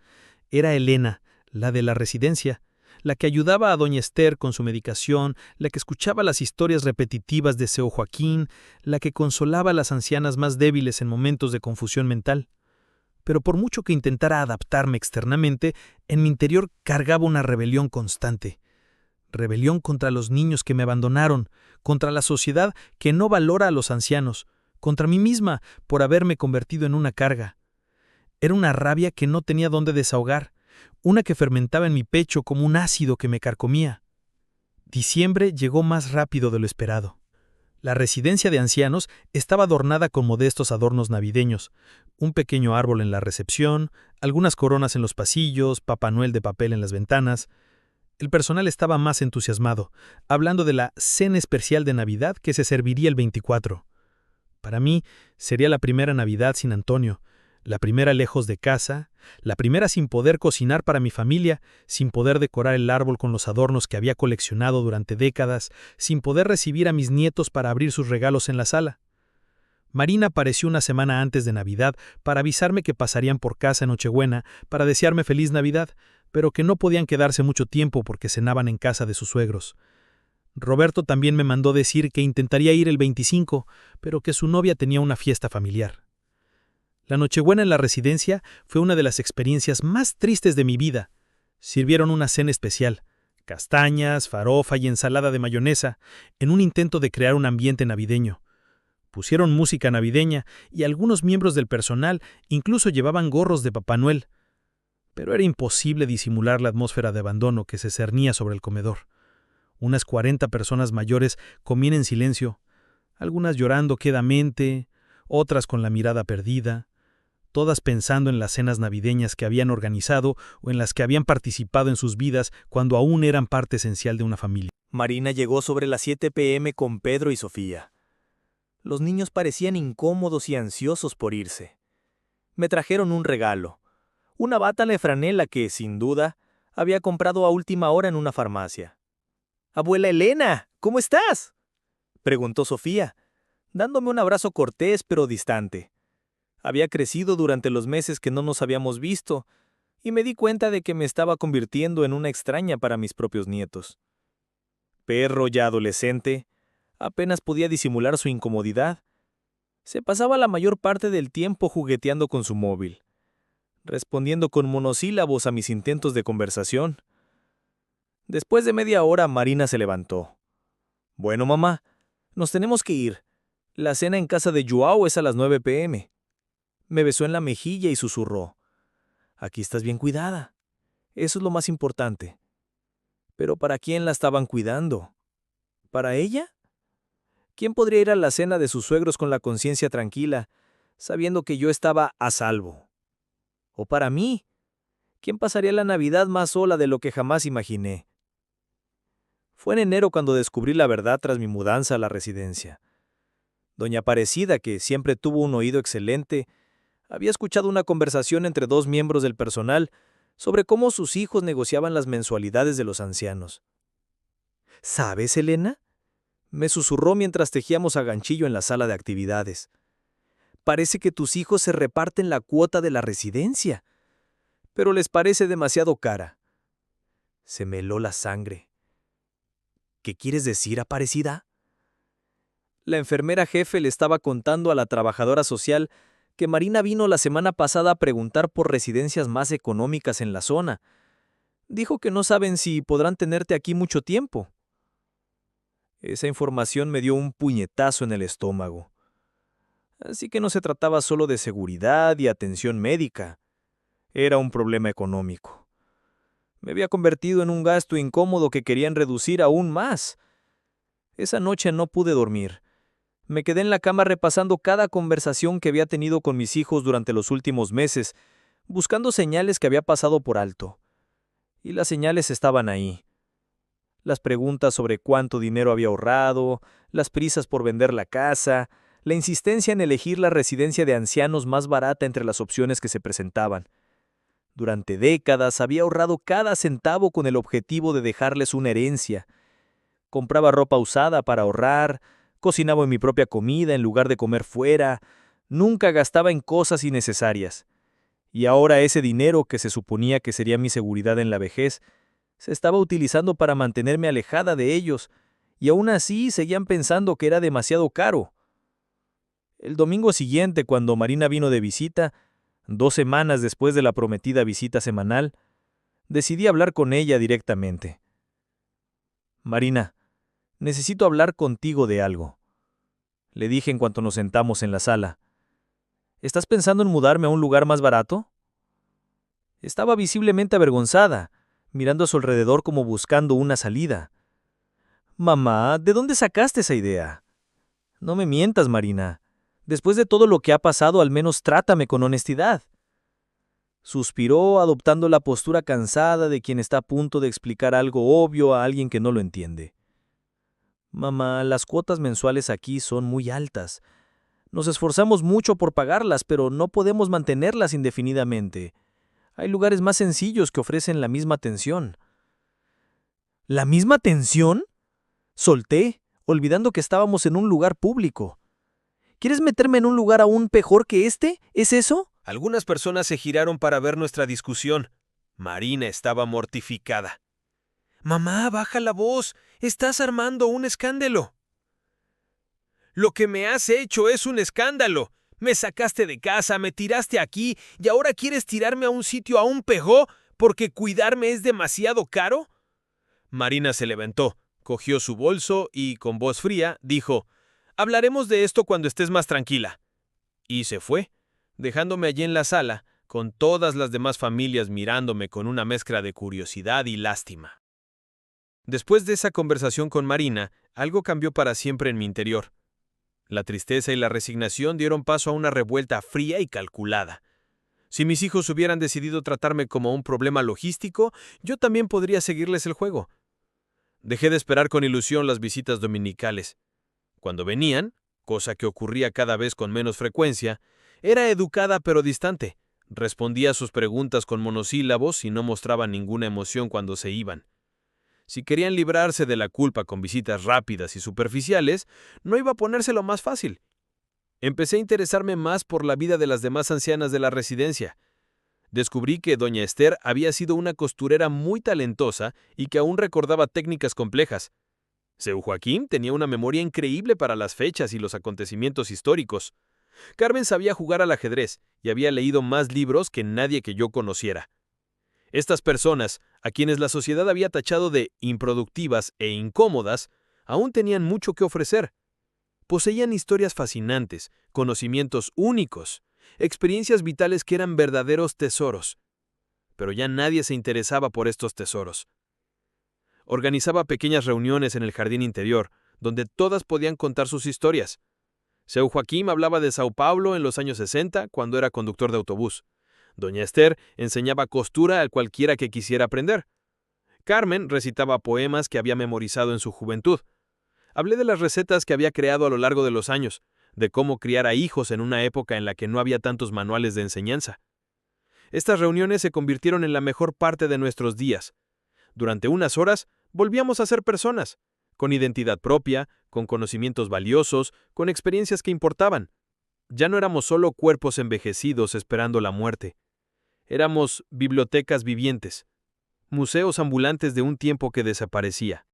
Speaker 4: Era Elena, la de la residencia, la que ayudaba a doña Esther con su medicación, la que escuchaba las historias repetitivas de Seo Joaquín, la que consolaba a las ancianas más débiles en momentos de confusión mental. Pero por mucho que intentara adaptarme externamente, en mi interior cargaba una rebelión constante. Rebelión contra los niños que me abandonaron, contra la sociedad que no valora a los ancianos, contra mí misma por haberme convertido en una carga. Era una rabia que no tenía dónde desahogar, una que fermentaba en mi pecho como un ácido que me carcomía. Diciembre llegó más rápido de lo esperado. La residencia de ancianos estaba adornada con modestos adornos navideños, un pequeño árbol en la recepción, algunas coronas en los pasillos, Papá Noel de papel en las ventanas. El personal estaba más entusiasmado, hablando de la cena especial de Navidad que se serviría el 24. Para mí sería la primera Navidad sin Antonio, la primera lejos de casa, la primera sin poder cocinar para mi familia, sin poder decorar el árbol con los adornos que había coleccionado durante décadas, sin poder recibir a mis nietos para abrir sus regalos en la sala. Marina apareció una semana antes de Navidad para avisarme que pasarían por casa en Nochebuena para desearme feliz Navidad, pero que no podían quedarse mucho tiempo porque cenaban en casa de sus suegros. Roberto también me mandó decir que intentaría ir el 25, pero que su novia tenía una fiesta familiar. La Nochebuena en la residencia fue una de las experiencias más tristes de mi vida. Sirvieron una cena especial, castañas, farofa y ensalada de mayonesa, en un intento de crear un ambiente navideño. Pusieron música navideña y algunos miembros del personal incluso llevaban gorros de Papá Noel. Pero era imposible disimular la atmósfera de abandono que se cernía sobre el comedor. Unas 40 personas mayores comían en silencio, algunas llorando quedamente, otras con la mirada perdida, todas pensando en las cenas navideñas que habían organizado o en las que habían participado en sus vidas cuando aún eran parte esencial de una familia.
Speaker 1: Marina llegó sobre las 7 p.m. con Pedro y Sofía. Los niños parecían incómodos y ansiosos por irse. Me trajeron un regalo, una bata de franela que, sin duda, había comprado a última hora en una farmacia. «Abuela Elena, ¿cómo estás?», preguntó Sofía, dándome un abrazo cortés pero distante. Había crecido durante los meses que no nos habíamos visto, y me di cuenta de que me estaba convirtiendo en una extraña para mis propios nietos. Perro ya adolescente, apenas podía disimular su incomodidad. Se pasaba la mayor parte del tiempo jugueteando con su móvil, respondiendo con monosílabos a mis intentos de conversación. Después de media hora, Marina se levantó. «Bueno, mamá, nos tenemos que ir. La cena en casa de Joao es a las 9 p.m. Me besó en la mejilla y susurró: «Aquí estás bien cuidada. Eso es lo más importante». ¿Pero para quién la estaban cuidando? ¿Para ella? ¿Quién podría ir a la cena de sus suegros con la conciencia tranquila, sabiendo que yo estaba a salvo? ¿O para mí? ¿Quién pasaría la Navidad más sola de lo que jamás imaginé? Fue en enero cuando descubrí la verdad tras mi mudanza a la residencia. Doña Aparecida, que siempre tuvo un oído excelente, había escuchado una conversación entre dos miembros del personal sobre cómo sus hijos negociaban las mensualidades de los ancianos. «¿Sabes, Elena?», me susurró mientras tejíamos a ganchillo en la sala de actividades. «Parece que tus hijos se reparten la cuota de la residencia, pero les parece demasiado cara». Se me heló la sangre. «¿Qué quieres decir, Aparecida?». La enfermera jefe le estaba contando a la trabajadora social que Marina vino la semana pasada a preguntar por residencias más económicas en la zona. Dijo que no saben si podrán tenerte aquí mucho tiempo. Esa información me dio un puñetazo en el estómago. Así que no se trataba solo de seguridad y atención médica. Era un problema económico. Me había convertido en un gasto incómodo que querían reducir aún más. Esa noche no pude dormir. Me quedé en la cama repasando cada conversación que había tenido con mis hijos durante los últimos meses, buscando señales que había pasado por alto. Y las señales estaban ahí. Las preguntas sobre cuánto dinero había ahorrado, las prisas por vender la casa, la insistencia en elegir la residencia de ancianos más barata entre las opciones que se presentaban. Durante décadas había ahorrado cada centavo con el objetivo de dejarles una herencia. Compraba ropa usada para ahorrar, cocinaba mi propia comida en lugar de comer fuera, nunca gastaba en cosas innecesarias. Y ahora ese dinero que se suponía que sería mi seguridad en la vejez,
Speaker 3: Se estaba utilizando para mantenerme alejada de ellos, y aún así seguían pensando que era demasiado caro. El domingo siguiente, cuando Marina vino de visita, 2 semanas después de la prometida visita semanal, decidí hablar con ella directamente. Marina, necesito hablar contigo de algo, le dije en cuanto nos sentamos en la sala. ¿Estás pensando en mudarme a un lugar más barato? Estaba visiblemente avergonzada, mirando a su alrededor como buscando una salida. Mamá, ¿de dónde sacaste esa idea? No me mientas, Marina. Después de todo lo que ha pasado, al menos trátame con honestidad. Suspiró, adoptando la postura cansada de quien está a punto de explicar algo obvio a alguien que no lo entiende. Mamá, las cuotas mensuales aquí son muy altas. Nos esforzamos mucho por pagarlas, pero no podemos mantenerlas indefinidamente. Hay lugares más sencillos que ofrecen la misma atención. ¿La misma atención? Solté, olvidando que estábamos en un lugar público. ¿Quieres meterme en un lugar aún peor que este? ¿Es eso?
Speaker 2: Algunas personas se giraron para ver nuestra discusión. Marina estaba mortificada. «Mamá, baja la voz. Estás armando un escándalo». «Lo que me has hecho es un escándalo. Me sacaste de casa, me tiraste aquí y ahora quieres tirarme a un sitio aún peor porque cuidarme es demasiado caro». Marina se levantó, cogió su bolso y, con voz fría, dijo: «Hablaremos de esto cuando estés más tranquila». Y se fue, dejándome allí en la sala, con todas las demás familias mirándome con una mezcla de curiosidad y lástima. Después de esa conversación con Marina, algo cambió para siempre en mi interior. La tristeza y la resignación dieron paso a una revuelta fría y calculada. Si mis hijos hubieran decidido tratarme como un problema logístico, yo también podría seguirles el juego. Dejé de esperar con ilusión las visitas dominicales. Cuando venían, cosa que ocurría cada vez con menos frecuencia, era educada pero distante. Respondía a sus preguntas con monosílabos y no mostraba ninguna emoción cuando se iban. Si querían librarse de la culpa con visitas rápidas y superficiales, no iba a ponérselo más fácil. Empecé a interesarme más por la vida de las demás ancianas de la residencia. Descubrí que doña Esther había sido una costurera muy talentosa y que aún recordaba técnicas complejas. Seu Joaquín tenía una memoria increíble para las fechas y los acontecimientos históricos. Carmen sabía jugar al ajedrez y había leído más libros que nadie que yo conociera. Estas personas, a quienes la sociedad había tachado de improductivas e incómodas, aún tenían mucho que ofrecer. Poseían historias fascinantes, conocimientos únicos, experiencias vitales que eran verdaderos tesoros. Pero ya nadie se interesaba por estos tesoros. Organizaba pequeñas reuniones en el jardín interior, donde todas podían contar sus historias. Seu Joaquín hablaba de Sao Paulo en los años 60, cuando era conductor de autobús. Doña Esther enseñaba costura a cualquiera que quisiera aprender. Carmen recitaba poemas que había memorizado en su juventud. Hablé de las recetas que había creado a lo largo de los años, de cómo criar a hijos en una época en la que no había tantos manuales de enseñanza. Estas reuniones se convirtieron en la mejor parte de nuestros días. Durante unas horas, volvíamos a ser personas, con identidad propia, con conocimientos valiosos, con experiencias que importaban. Ya no éramos solo cuerpos envejecidos esperando la muerte. Éramos bibliotecas vivientes, museos ambulantes de un tiempo que desaparecía.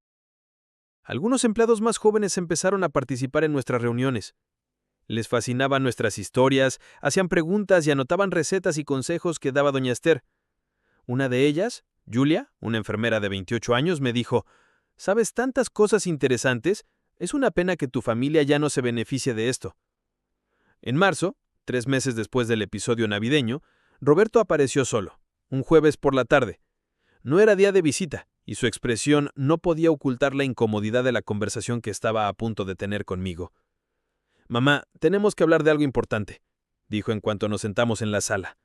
Speaker 2: Algunos empleados más jóvenes empezaron a participar en nuestras reuniones. Les fascinaban nuestras historias, hacían preguntas y anotaban recetas y consejos que daba doña Esther. Una de ellas, Julia, una enfermera de 28 años, me dijo: «¿Sabes tantas cosas interesantes? Es una pena que tu familia ya no se beneficie de esto». En marzo, 3 meses después del episodio navideño, Roberto apareció solo, un jueves por la tarde. No era día de visita, y su expresión no podía ocultar la incomodidad de la conversación que estaba a punto de tener conmigo. «Mamá, tenemos que hablar de algo importante», dijo en cuanto nos sentamos en la sala.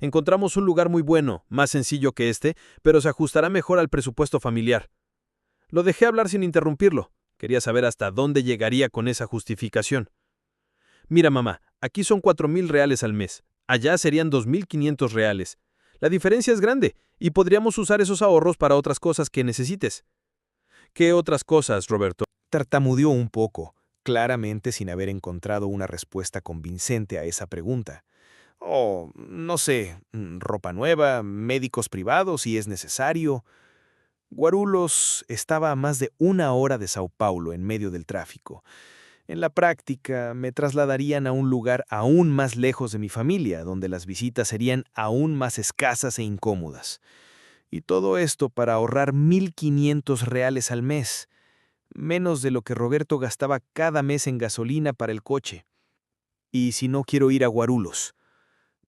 Speaker 2: «Encontramos un lugar muy bueno, más sencillo que este, pero se ajustará mejor al presupuesto familiar». Lo dejé hablar sin interrumpirlo. Quería saber hasta dónde llegaría con esa justificación. «Mira, mamá, aquí son 4,000 reales al mes. Allá serían 2,500 reales. La diferencia es grande, y podríamos usar esos ahorros para otras cosas que necesites». «¿Qué otras cosas, Roberto?».
Speaker 4: Tartamudeó un poco, claramente sin haber encontrado una respuesta convincente a esa pregunta. No sé, ropa nueva, médicos privados si es necesario. Guarulhos estaba a más de 1 hora de Sao Paulo en medio del tráfico. En la práctica, me trasladarían a un lugar aún más lejos de mi familia, donde las visitas serían aún más escasas e incómodas. Y todo esto para ahorrar 1.500 reales al mes, menos de lo que Roberto gastaba cada mes en gasolina para el coche. ¿Y si no quiero ir a Guarulhos?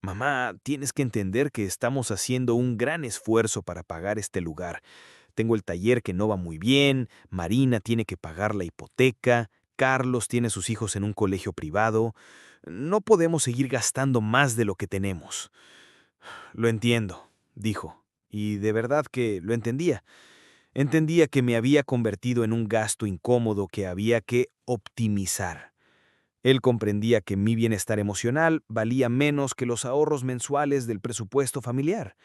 Speaker 4: Mamá, tienes que entender que estamos haciendo un gran esfuerzo para pagar este lugar. Tengo el taller que no va muy bien, Marina tiene que pagar la hipoteca, Carlos tiene sus hijos en un colegio privado. No podemos seguir gastando más de lo que tenemos. Lo entiendo, dijo, y de verdad que lo entendía. Entendía que me había convertido en un gasto incómodo que había que optimizar. Él comprendía que mi bienestar emocional valía menos que los ahorros mensuales del presupuesto familiar.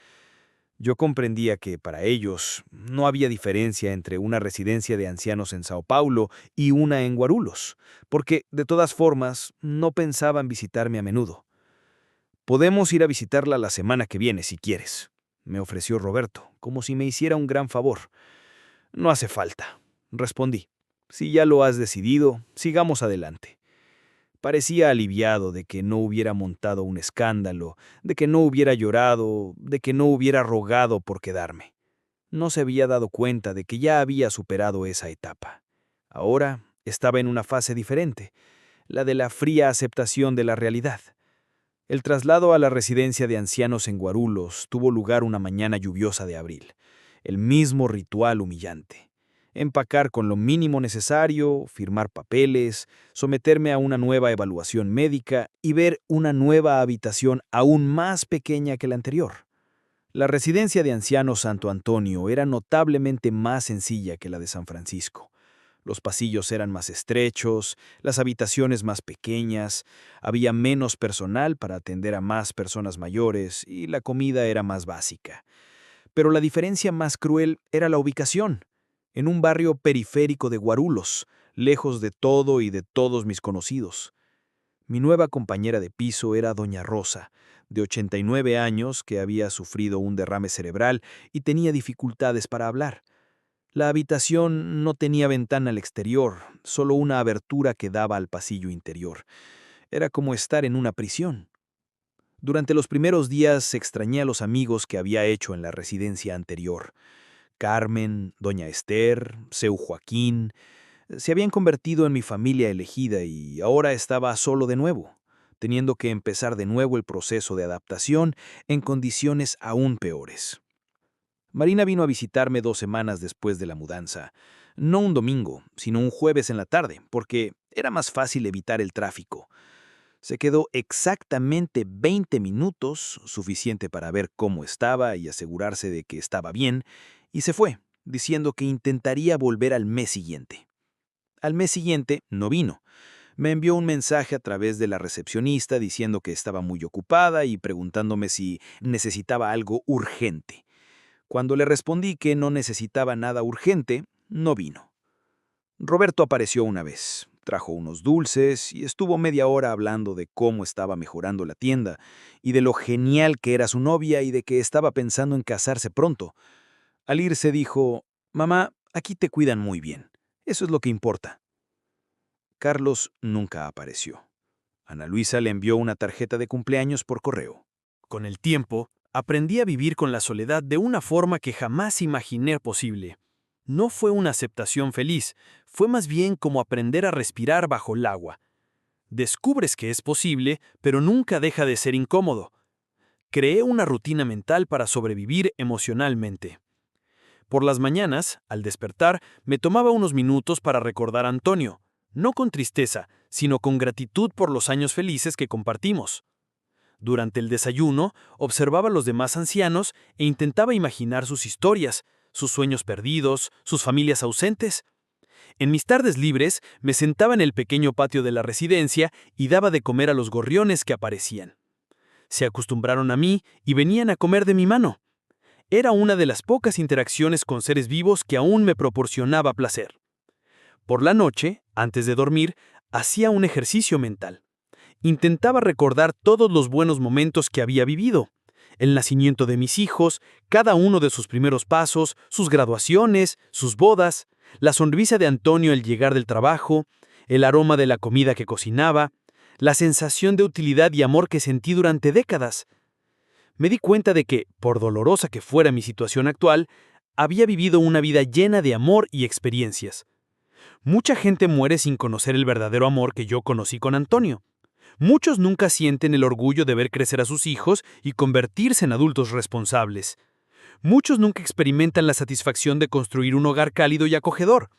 Speaker 4: Yo comprendía que para ellos no había diferencia entre una residencia de ancianos en Sao Paulo y una en Guarulhos, porque, de todas formas, no pensaban visitarme a menudo. «Podemos ir a visitarla la semana que viene, si quieres», me ofreció Roberto, como si me hiciera un gran favor. «No hace falta», respondí. «Si ya lo has decidido, sigamos adelante». Parecía aliviado de que no hubiera montado un escándalo, de que no hubiera llorado, de que no hubiera rogado por quedarme. No se había dado cuenta de que ya había superado esa etapa. Ahora estaba en una fase diferente, la de la fría aceptación de la realidad. El traslado a la residencia de ancianos en Guarulhos tuvo lugar una mañana lluviosa de abril. El mismo ritual humillante. Empacar con lo mínimo necesario, firmar papeles, someterme a una nueva evaluación médica y ver una nueva habitación aún más pequeña que la anterior. La residencia de ancianos Santo Antonio era notablemente más sencilla que la de San Francisco. Los pasillos eran más estrechos, las habitaciones más pequeñas, había menos personal para atender a más personas mayores y la comida era más básica. Pero la diferencia más cruel era la ubicación, en un barrio periférico de Guarulhos, lejos de todo y de todos mis conocidos. Mi nueva compañera de piso era doña Rosa, de 89 años, que había sufrido un derrame cerebral y tenía dificultades para hablar. La habitación no tenía ventana al exterior, solo una abertura que daba al pasillo interior. Era como estar en una prisión. Durante los primeros días extrañé a los amigos que había hecho en la residencia anterior. Carmen, doña Esther, seu Joaquín, se habían convertido en mi familia elegida y ahora estaba solo de nuevo, teniendo que empezar de nuevo el proceso de adaptación en condiciones aún peores. Marina vino a visitarme 2 semanas después de la mudanza. No un domingo, sino un jueves en la tarde, porque era más fácil evitar el tráfico. Se quedó exactamente 20 minutos, suficiente para ver cómo estaba y asegurarse de que estaba bien, y se fue, diciendo que intentaría volver al mes siguiente. Al mes siguiente no vino. Me envió un mensaje a través de la recepcionista diciendo que estaba muy ocupada y preguntándome si necesitaba algo urgente. Cuando le respondí que no necesitaba nada urgente, no vino. Roberto apareció una vez, trajo unos dulces y estuvo media hora hablando de cómo estaba mejorando la tienda y de lo genial que era su novia y de que estaba pensando en casarse pronto. Al irse dijo: «Mamá, aquí te cuidan muy bien. Eso es lo que importa». Carlos nunca apareció. Ana Luisa le envió una tarjeta de cumpleaños por correo.
Speaker 3: Con el tiempo, aprendí a vivir con la soledad de una forma que jamás imaginé posible. No fue una aceptación feliz, fue más bien como aprender a respirar bajo el agua. Descubres que es posible, pero nunca deja de ser incómodo. Creé una rutina mental para sobrevivir emocionalmente. Por las mañanas, al despertar, me tomaba unos minutos para recordar a Antonio, no con tristeza, sino con gratitud por los años felices que compartimos. Durante el desayuno, observaba a los demás ancianos e intentaba imaginar sus historias, sus sueños perdidos, sus familias ausentes. En mis tardes libres, me sentaba en el pequeño patio de la residencia y daba de comer a los gorriones que aparecían. Se acostumbraron a mí y venían a comer de mi mano. Era una de las pocas interacciones con seres vivos que aún me proporcionaba placer. Por la noche, antes de dormir, hacía un ejercicio mental. Intentaba recordar todos los buenos momentos que había vivido.
Speaker 4: el nacimiento de mis hijos, cada uno de sus primeros pasos, sus graduaciones, sus bodas, la sonrisa de Antonio al llegar del trabajo, el aroma de la comida que cocinaba, la sensación de utilidad y amor que sentí durante décadas. Me di cuenta de que, por dolorosa que fuera mi situación actual, había vivido una vida llena de amor y experiencias. Mucha gente muere sin conocer el verdadero amor que yo conocí con Antonio. Muchos nunca sienten el orgullo de ver crecer a sus hijos y convertirse en adultos responsables. Muchos nunca experimentan la satisfacción de construir un hogar cálido y acogedor.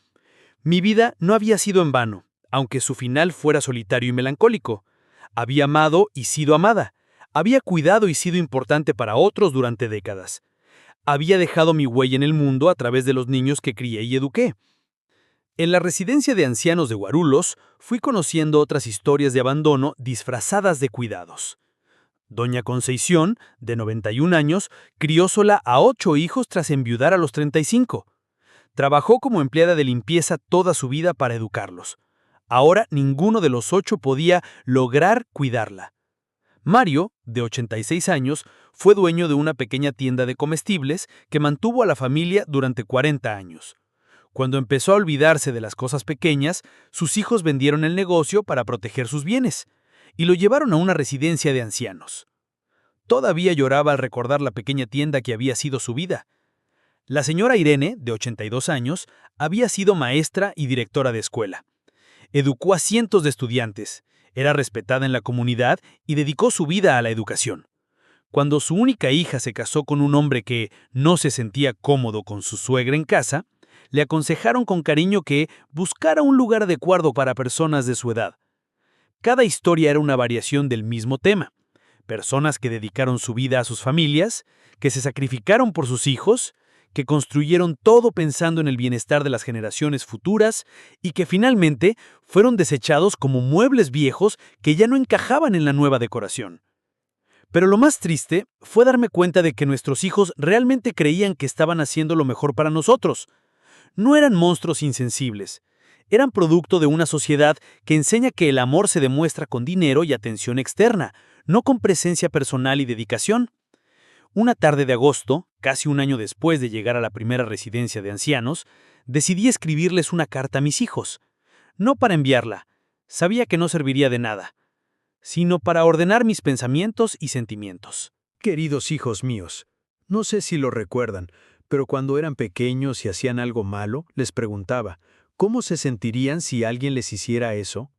Speaker 4: Mi vida no había sido en vano, aunque su final fuera solitario y melancólico. Había amado y sido amada. Había cuidado y sido importante para otros durante décadas. Había dejado mi huella en el mundo a través de los niños que crié y eduqué. En la residencia de ancianos de Guarulhos, fui conociendo otras historias de abandono disfrazadas de cuidados. Doña Concepción, de 91 años, crió sola a 8 hijos tras enviudar a los 35. Trabajó como empleada de limpieza toda su vida para educarlos. Ahora ninguno de los 8 podía lograr cuidarla. Mario, de 86 años, fue dueño de una pequeña tienda de comestibles que mantuvo a la familia durante 40 años. Cuando empezó a olvidarse de las cosas pequeñas, sus hijos vendieron el negocio para proteger sus bienes y lo llevaron a una residencia de ancianos. Todavía lloraba al recordar la pequeña tienda que había sido su vida. La señora Irene, de 82 años, había sido maestra y directora de escuela. Educó a cientos de estudiantes, era respetada en la comunidad y dedicó su vida a la educación. Cuando su única hija se casó con un hombre que no se sentía cómodo con su suegra en casa, le aconsejaron con cariño que buscara un lugar adecuado para personas de su edad. Cada historia era una variación del mismo tema. Personas que dedicaron su vida a sus familias, que se sacrificaron por sus hijos, que construyeron todo pensando en el bienestar de las generaciones futuras y que finalmente fueron desechados como muebles viejos que ya no encajaban en la nueva decoración. Pero lo más triste fue darme cuenta de que nuestros hijos realmente creían que estaban haciendo lo mejor para nosotros. No eran monstruos insensibles. Eran producto de una sociedad que enseña que el amor se demuestra con dinero y atención externa, no con presencia personal y dedicación. Una tarde de agosto, casi un año después de llegar a la primera residencia de ancianos, decidí escribirles una carta a mis hijos. No para enviarla, sabía que no serviría de nada, sino para ordenar mis pensamientos y sentimientos.
Speaker 1: Queridos hijos míos, no sé si lo recuerdan, pero cuando eran pequeños y hacían algo malo, les preguntaba, ¿cómo se sentirían si alguien les hiciera eso?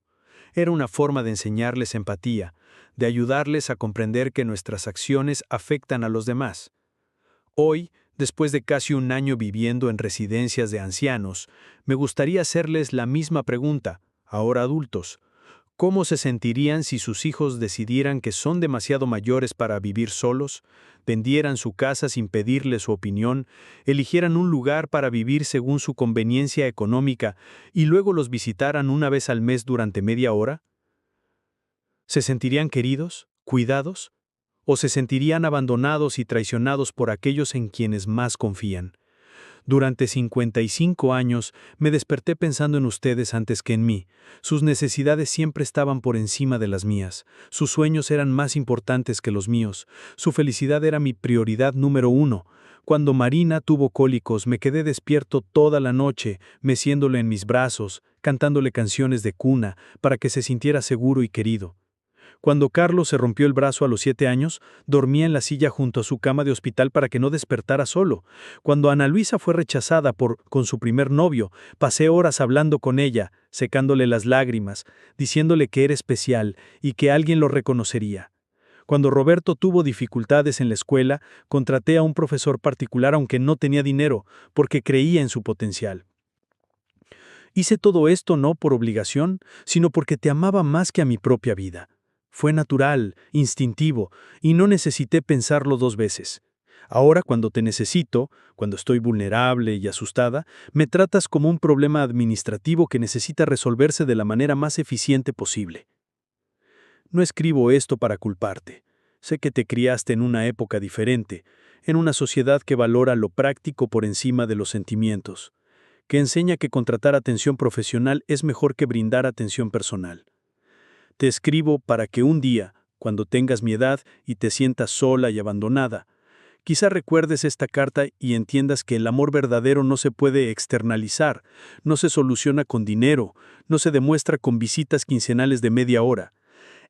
Speaker 1: Era una forma de enseñarles empatía, de ayudarles a comprender que nuestras acciones afectan a los demás. Hoy, después de casi un año viviendo en residencias de ancianos, me gustaría hacerles la misma pregunta, ahora adultos. ¿Cómo se sentirían si sus hijos decidieran que son demasiado mayores para vivir solos, vendieran su casa sin pedirle su opinión, eligieran un lugar para vivir según su conveniencia económica y luego los visitaran una vez al mes durante media hora? ¿Se sentirían queridos, cuidados? ¿O se sentirían abandonados y traicionados por aquellos en quienes más confían? Durante 55 años me desperté pensando en ustedes antes que en mí. Sus necesidades siempre estaban por encima de las mías. Sus sueños eran más importantes que los míos. Su felicidad era mi prioridad número 1. Cuando Marina tuvo cólicos, me quedé despierto toda la noche, meciéndole en mis brazos, cantándole canciones de cuna, para que se sintiera seguro y querido. Cuando Carlos se rompió el brazo a los 7 años, dormía en la silla junto a su cama de hospital para que no despertara solo. Cuando Ana Luisa fue rechazada con su primer novio, pasé horas hablando con ella, secándole las lágrimas, diciéndole que era especial y que alguien lo reconocería. Cuando Roberto tuvo dificultades en la escuela, contraté a un profesor particular aunque no tenía dinero, porque creía en su potencial. Hice todo esto no por obligación, sino porque te amaba más que a mi propia vida. Fue natural, instintivo, y no necesité pensarlo 2 veces. Ahora, cuando te necesito, cuando estoy vulnerable y asustada, me tratas como un problema administrativo que necesita resolverse de la manera más eficiente posible. No escribo esto para culparte. Sé que te criaste en una época diferente, en una sociedad que valora lo práctico por encima de los sentimientos, que enseña que contratar atención profesional es mejor que brindar atención personal. Te escribo para que un día,
Speaker 4: cuando tengas mi edad y te sientas sola y abandonada. Quizá recuerdes esta carta y entiendas que el amor verdadero no se puede externalizar, no se soluciona con dinero, no se demuestra con visitas quincenales de media hora.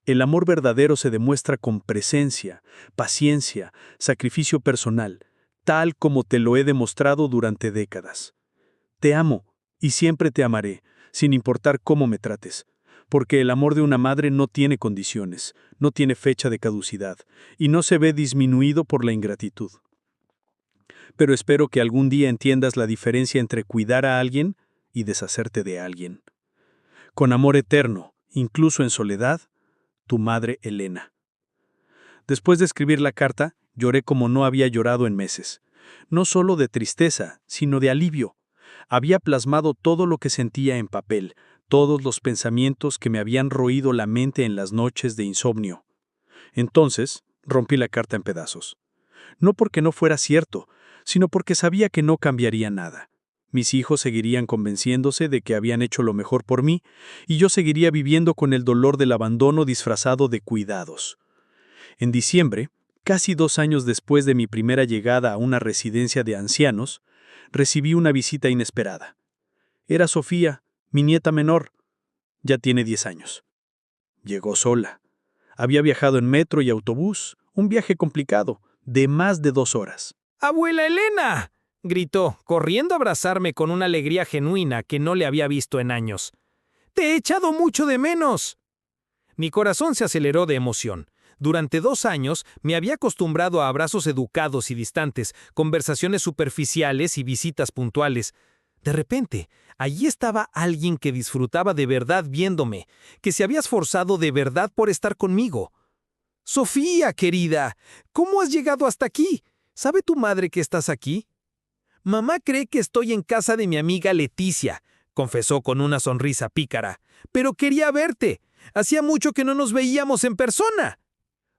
Speaker 4: El amor verdadero se demuestra con presencia, paciencia, sacrificio personal, tal como te lo he demostrado durante décadas. Te amo y siempre te amaré, sin importar cómo me trates, porque el amor de una madre no tiene condiciones, no tiene fecha de caducidad, y no se ve disminuido por la ingratitud. Pero espero que algún día entiendas la diferencia entre cuidar a alguien y deshacerte de alguien. Con amor eterno, incluso en soledad, tu madre Elena. Después de escribir la carta, lloré como no había llorado en meses. No solo de tristeza, sino de alivio. Había plasmado todo lo que sentía en papel, todos los pensamientos que me habían roído la mente en las noches de insomnio. Entonces, rompí la carta en pedazos. No porque no fuera cierto, sino porque sabía que no cambiaría nada. Mis hijos seguirían convenciéndose de que habían hecho lo mejor por mí, y yo seguiría viviendo con el dolor del abandono disfrazado de cuidados. En diciembre, casi 2 años después de mi primera llegada a una residencia de ancianos, recibí una visita inesperada. Era Sofía, mi nieta menor. Ya tiene 10 años. Llegó sola. Había viajado en metro y autobús, un viaje complicado, de más de 2 horas.
Speaker 3: ¡Abuela Elena!, gritó, corriendo a abrazarme con una alegría genuina que no le había visto en años. ¡Te he echado mucho de menos! Mi corazón se aceleró de emoción. Durante 2 años me había acostumbrado a abrazos educados y distantes, conversaciones superficiales y visitas puntuales. De repente, allí estaba alguien que disfrutaba de verdad viéndome, que se había esforzado de verdad por estar conmigo. «Sofía, querida, ¿cómo has llegado hasta aquí? ¿Sabe tu madre que estás aquí?» «Mamá cree que estoy en casa de mi amiga Leticia», confesó con una sonrisa pícara. «Pero quería verte. Hacía mucho que no nos veíamos en persona».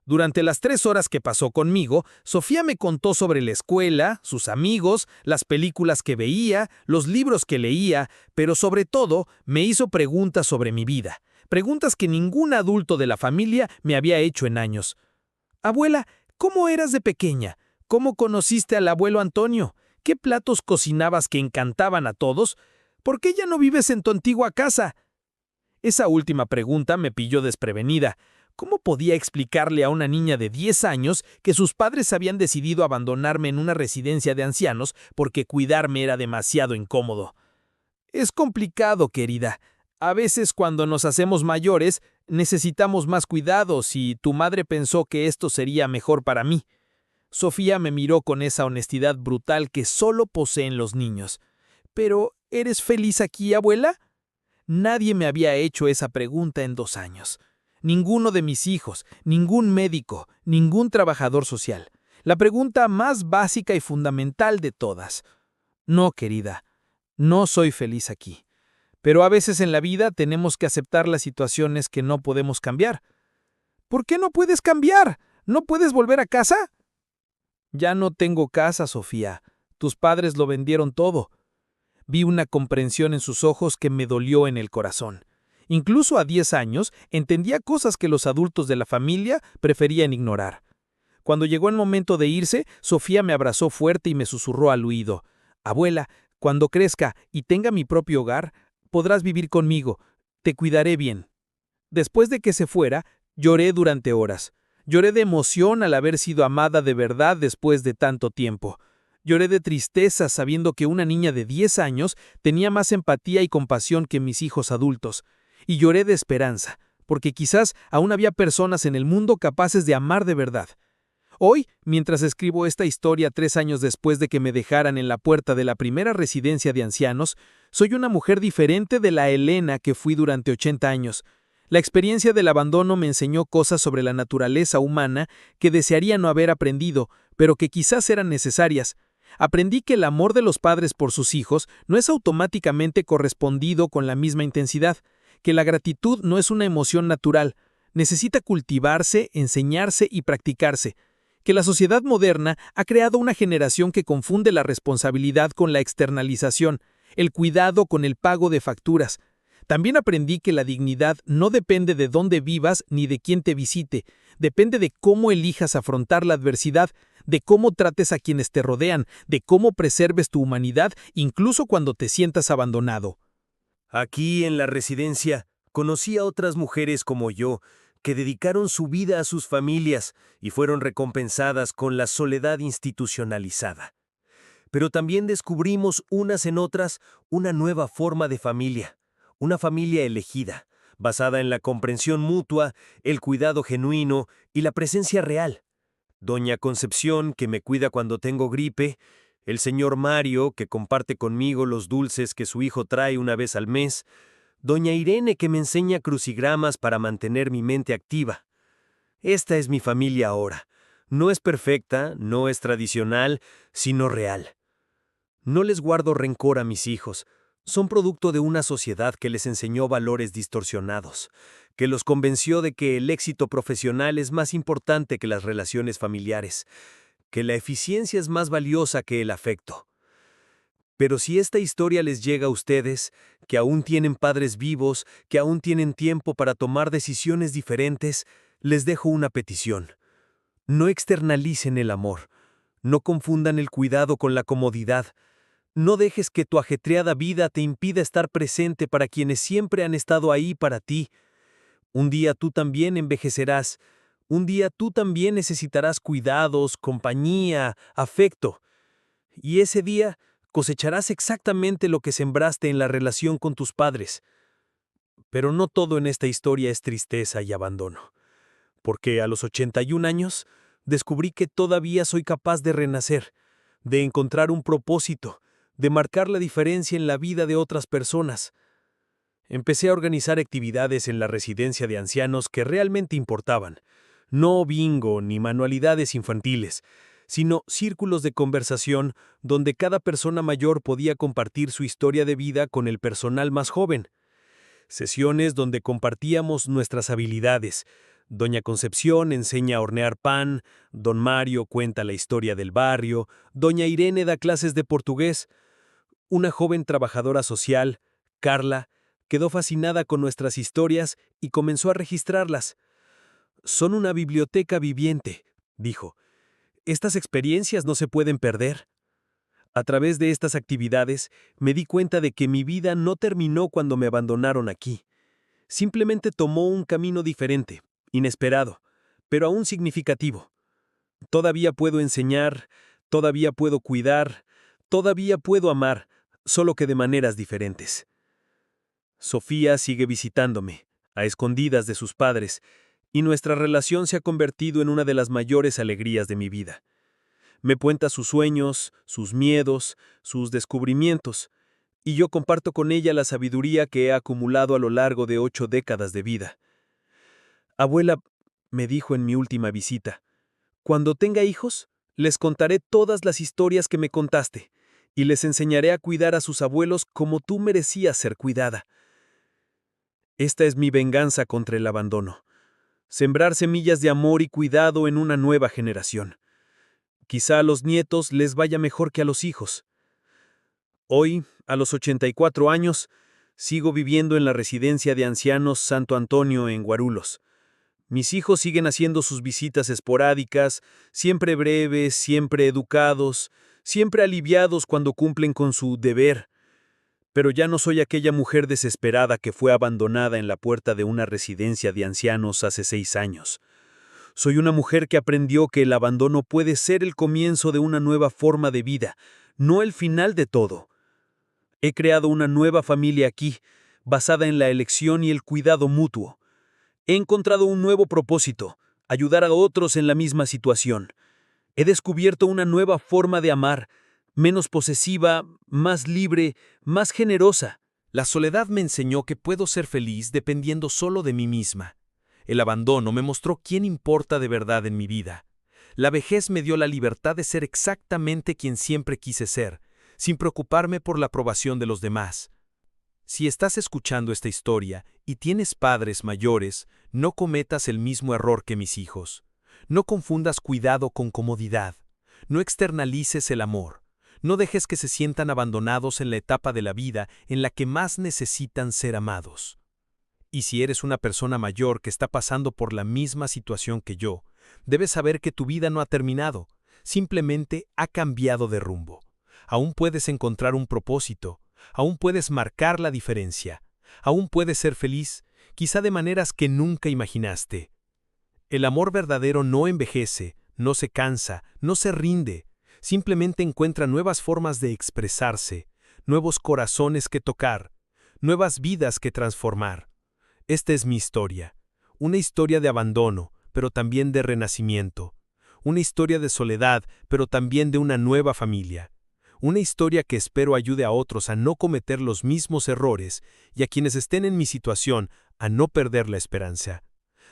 Speaker 3: Durante las 3 horas que pasó conmigo, Sofía me contó sobre la escuela, sus amigos, las películas que veía, los libros que leía, pero sobre todo me hizo preguntas sobre mi vida, preguntas que ningún adulto de la familia me había hecho en años. «Abuela, ¿cómo eras de pequeña? ¿Cómo conociste al abuelo Antonio? ¿Qué platos cocinabas que encantaban a todos? ¿Por qué ya no vives en tu antigua casa?» Esa última pregunta me pilló desprevenida. ¿Cómo podía explicarle a una niña de 10 años que sus padres habían decidido abandonarme en una residencia de ancianos porque cuidarme era demasiado incómodo? «Es complicado, querida. A veces cuando nos hacemos mayores, necesitamos más cuidados y tu madre pensó que esto sería mejor para mí». Sofía me miró con esa honestidad brutal que solo poseen los niños. «¿Pero eres feliz aquí, abuela?» Nadie me había hecho esa pregunta en 2 años. Ninguno de mis hijos, ningún médico, ningún trabajador social. La pregunta más básica y fundamental de todas. No, querida, no soy feliz aquí. Pero a veces en la vida tenemos que aceptar las situaciones que no podemos cambiar. ¿Por qué no puedes cambiar? ¿No puedes volver a casa? Ya no tengo casa, Sofía. Tus padres lo vendieron todo. Vi una comprensión en sus ojos que me dolió en el corazón. Incluso a 10 años, entendía cosas que los adultos de la familia preferían ignorar. Cuando llegó el momento de irse, Sofía me abrazó fuerte y me susurró al oído. «Abuela, cuando crezca y tenga mi propio hogar, podrás vivir conmigo. Te cuidaré bien». Después de que se fuera, lloré durante horas. Lloré de emoción al haber sido amada de verdad después de tanto tiempo. Lloré de tristeza sabiendo que una niña de 10 años tenía más empatía y compasión que mis hijos adultos. Y lloré de esperanza, porque quizás aún había personas en el mundo capaces de amar de verdad. Hoy, mientras escribo esta historia 3 años después de que me dejaran en la puerta de la primera residencia de ancianos, soy una mujer diferente de la Elena que fui durante 80 años. La experiencia del abandono me enseñó cosas sobre la naturaleza humana que desearía no haber aprendido, pero que quizás eran necesarias. Aprendí que el amor de los padres por sus hijos no es automáticamente correspondido con la misma intensidad, que la gratitud no es una emoción natural, necesita cultivarse, enseñarse y practicarse, que la sociedad moderna ha creado una generación que confunde la responsabilidad con la externalización, el cuidado con el pago de facturas.
Speaker 4: También aprendí que la dignidad no depende de dónde vivas ni de quién te visite, depende de cómo elijas afrontar la adversidad, de cómo trates a quienes te rodean, de cómo preserves tu humanidad incluso cuando te sientas abandonado.
Speaker 5: Aquí en la residencia conocí a otras mujeres como yo que dedicaron su vida a sus familias y fueron recompensadas con la soledad institucionalizada. Pero también descubrimos unas en otras una nueva forma de familia, una familia elegida, basada en la comprensión mutua, el cuidado genuino y la presencia real. Doña Concepción, que me cuida cuando tengo gripe, el señor Mario, que comparte conmigo los dulces que su hijo trae una vez al mes, doña Irene, que me enseña crucigramas para mantener mi mente activa. Esta es mi familia ahora. No es perfecta, no es tradicional, sino real. No les guardo rencor a mis hijos. Son producto de una sociedad que les enseñó valores distorsionados, que los convenció de que el éxito profesional es más importante que las relaciones familiares, que la eficiencia es más valiosa que el afecto. Pero si esta historia les llega a ustedes, que aún tienen padres vivos, que aún tienen tiempo para tomar decisiones diferentes, les dejo una petición. No externalicen el amor. No confundan el cuidado con la comodidad. No dejes que tu ajetreada vida te impida estar presente para quienes siempre han estado ahí para ti. Un día tú también envejecerás. Un día tú también necesitarás cuidados, compañía, afecto. Y ese día cosecharás exactamente lo que sembraste en la relación con tus padres. Pero no todo en esta historia es tristeza y abandono. Porque a los 81 años descubrí que todavía soy capaz de renacer, de encontrar un propósito, de marcar la diferencia en la vida de otras personas. Empecé a organizar actividades en la residencia de ancianos que realmente importaban. No bingo ni manualidades infantiles, sino círculos de conversación donde cada persona mayor podía compartir su historia de vida con el personal más joven. Sesiones donde compartíamos nuestras habilidades. Doña Concepción enseña a hornear pan, don Mario cuenta la historia del barrio, doña Irene da clases de portugués. Una joven trabajadora social, Carla, quedó fascinada con nuestras historias y comenzó a registrarlas. «Son una biblioteca viviente», dijo. «Estas experiencias no se pueden perder». A través de estas actividades me di cuenta de que mi vida no terminó cuando me abandonaron aquí. Simplemente tomó un camino diferente, inesperado, pero aún significativo. Todavía puedo enseñar, todavía puedo cuidar, todavía puedo amar, solo que de maneras diferentes. Sofía sigue visitándome, a escondidas de sus padres, y nuestra relación se ha convertido en una de las mayores alegrías de mi vida. Me cuenta sus sueños, sus miedos, sus descubrimientos, y yo comparto con ella la sabiduría que he acumulado a lo largo de 8 décadas de vida. «Abuela», me dijo en mi última visita, «cuando tenga hijos, les contaré todas las historias que me contaste, y les enseñaré a cuidar a sus abuelos como tú merecías ser cuidada». Esta es mi venganza contra el abandono. Sembrar semillas de amor y cuidado en una nueva generación. Quizá a los nietos les vaya mejor que a los hijos. Hoy, a los 84 años, sigo viviendo en la residencia de ancianos Santo Antonio en Guarulhos. Mis hijos siguen haciendo sus visitas esporádicas, siempre breves, siempre educados, siempre aliviados cuando cumplen con su deber. Pero ya no soy aquella mujer desesperada que fue abandonada en la puerta de una residencia de ancianos hace 6 años. Soy una mujer que aprendió que el abandono puede ser el comienzo de una nueva forma de vida, no el final de todo. He creado una nueva familia aquí, basada en la elección y el cuidado mutuo. He encontrado un nuevo propósito, ayudar a otros en la misma situación. He descubierto una nueva forma de amar, menos posesiva, más libre, más generosa.
Speaker 3: La soledad me enseñó que puedo ser feliz dependiendo solo de mí misma. El abandono me mostró quién importa de verdad en mi vida. La vejez me dio la libertad de ser exactamente quien siempre quise ser, sin preocuparme por la aprobación de los demás. Si estás escuchando esta historia y tienes padres mayores, no cometas el mismo error que mis hijos. No confundas cuidado con comodidad. No externalices el amor. No dejes que se sientan abandonados en la etapa de la vida en la que más necesitan ser amados. Y si eres una persona mayor que está pasando por la misma situación que yo, debes saber que tu vida no ha terminado, simplemente ha cambiado de rumbo. Aún puedes encontrar un propósito, aún puedes marcar la diferencia, aún puedes ser feliz, quizá de maneras que nunca imaginaste. El amor verdadero no envejece, no se cansa, no se rinde, simplemente encuentra nuevas formas de expresarse, nuevos corazones que tocar, nuevas vidas que transformar. Esta es mi historia, una historia de abandono, pero también de renacimiento, una historia de soledad, pero también de una nueva familia, una historia que espero ayude a otros a no cometer los mismos errores y a quienes estén en mi situación a no perder la esperanza.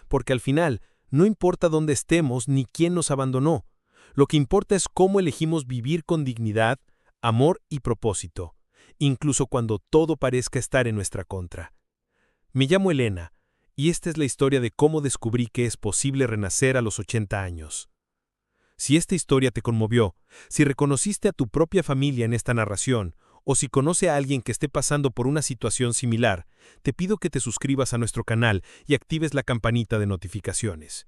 Speaker 3: Porque al final, no importa dónde estemos ni quién nos abandonó, lo que importa es cómo elegimos vivir con dignidad, amor y propósito, incluso cuando todo parezca estar en nuestra contra. Me llamo Elena, y esta es la historia de cómo descubrí que es posible renacer a los 80 años. Si esta historia te conmovió, si reconociste a tu propia familia en esta narración, o si conoce a alguien que esté pasando por una situación similar, te pido que te suscribas a nuestro canal y actives la campanita de notificaciones.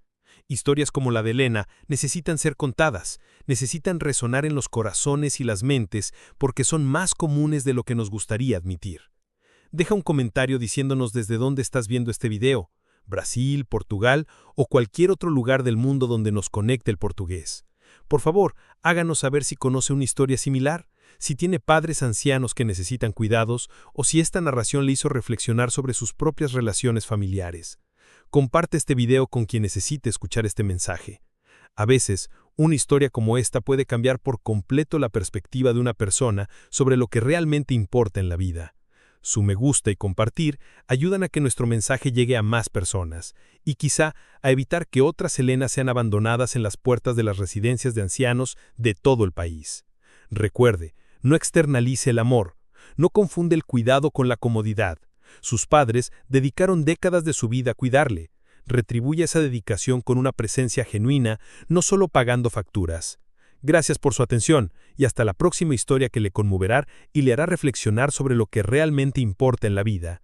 Speaker 3: Historias como la de Elena necesitan ser contadas, necesitan resonar en los corazones y las mentes porque son más comunes de lo que nos gustaría admitir. Deja un comentario diciéndonos desde dónde estás viendo este video, Brasil, Portugal o cualquier otro lugar del mundo donde nos conecte el portugués. Por favor, háganos saber si conoce una historia similar, si tiene padres ancianos que necesitan cuidados o si esta narración le hizo reflexionar sobre sus propias relaciones familiares. Comparte este video con quien necesite escuchar este mensaje. A veces, una historia como esta puede cambiar por completo la perspectiva de una persona sobre lo que realmente importa en la vida. Su me gusta y compartir ayudan a que nuestro mensaje llegue a más personas y quizá a evitar que otras Elenas sean abandonadas en las puertas de las residencias de ancianos de todo el país. Recuerde, no externalice el amor, no confunde el cuidado con la comodidad. Sus padres dedicaron décadas de su vida a cuidarle. Retribuye esa dedicación con una presencia genuina, no solo pagando facturas. Gracias por su atención y hasta la próxima historia que le conmoverá y le hará reflexionar sobre lo que realmente importa en la vida.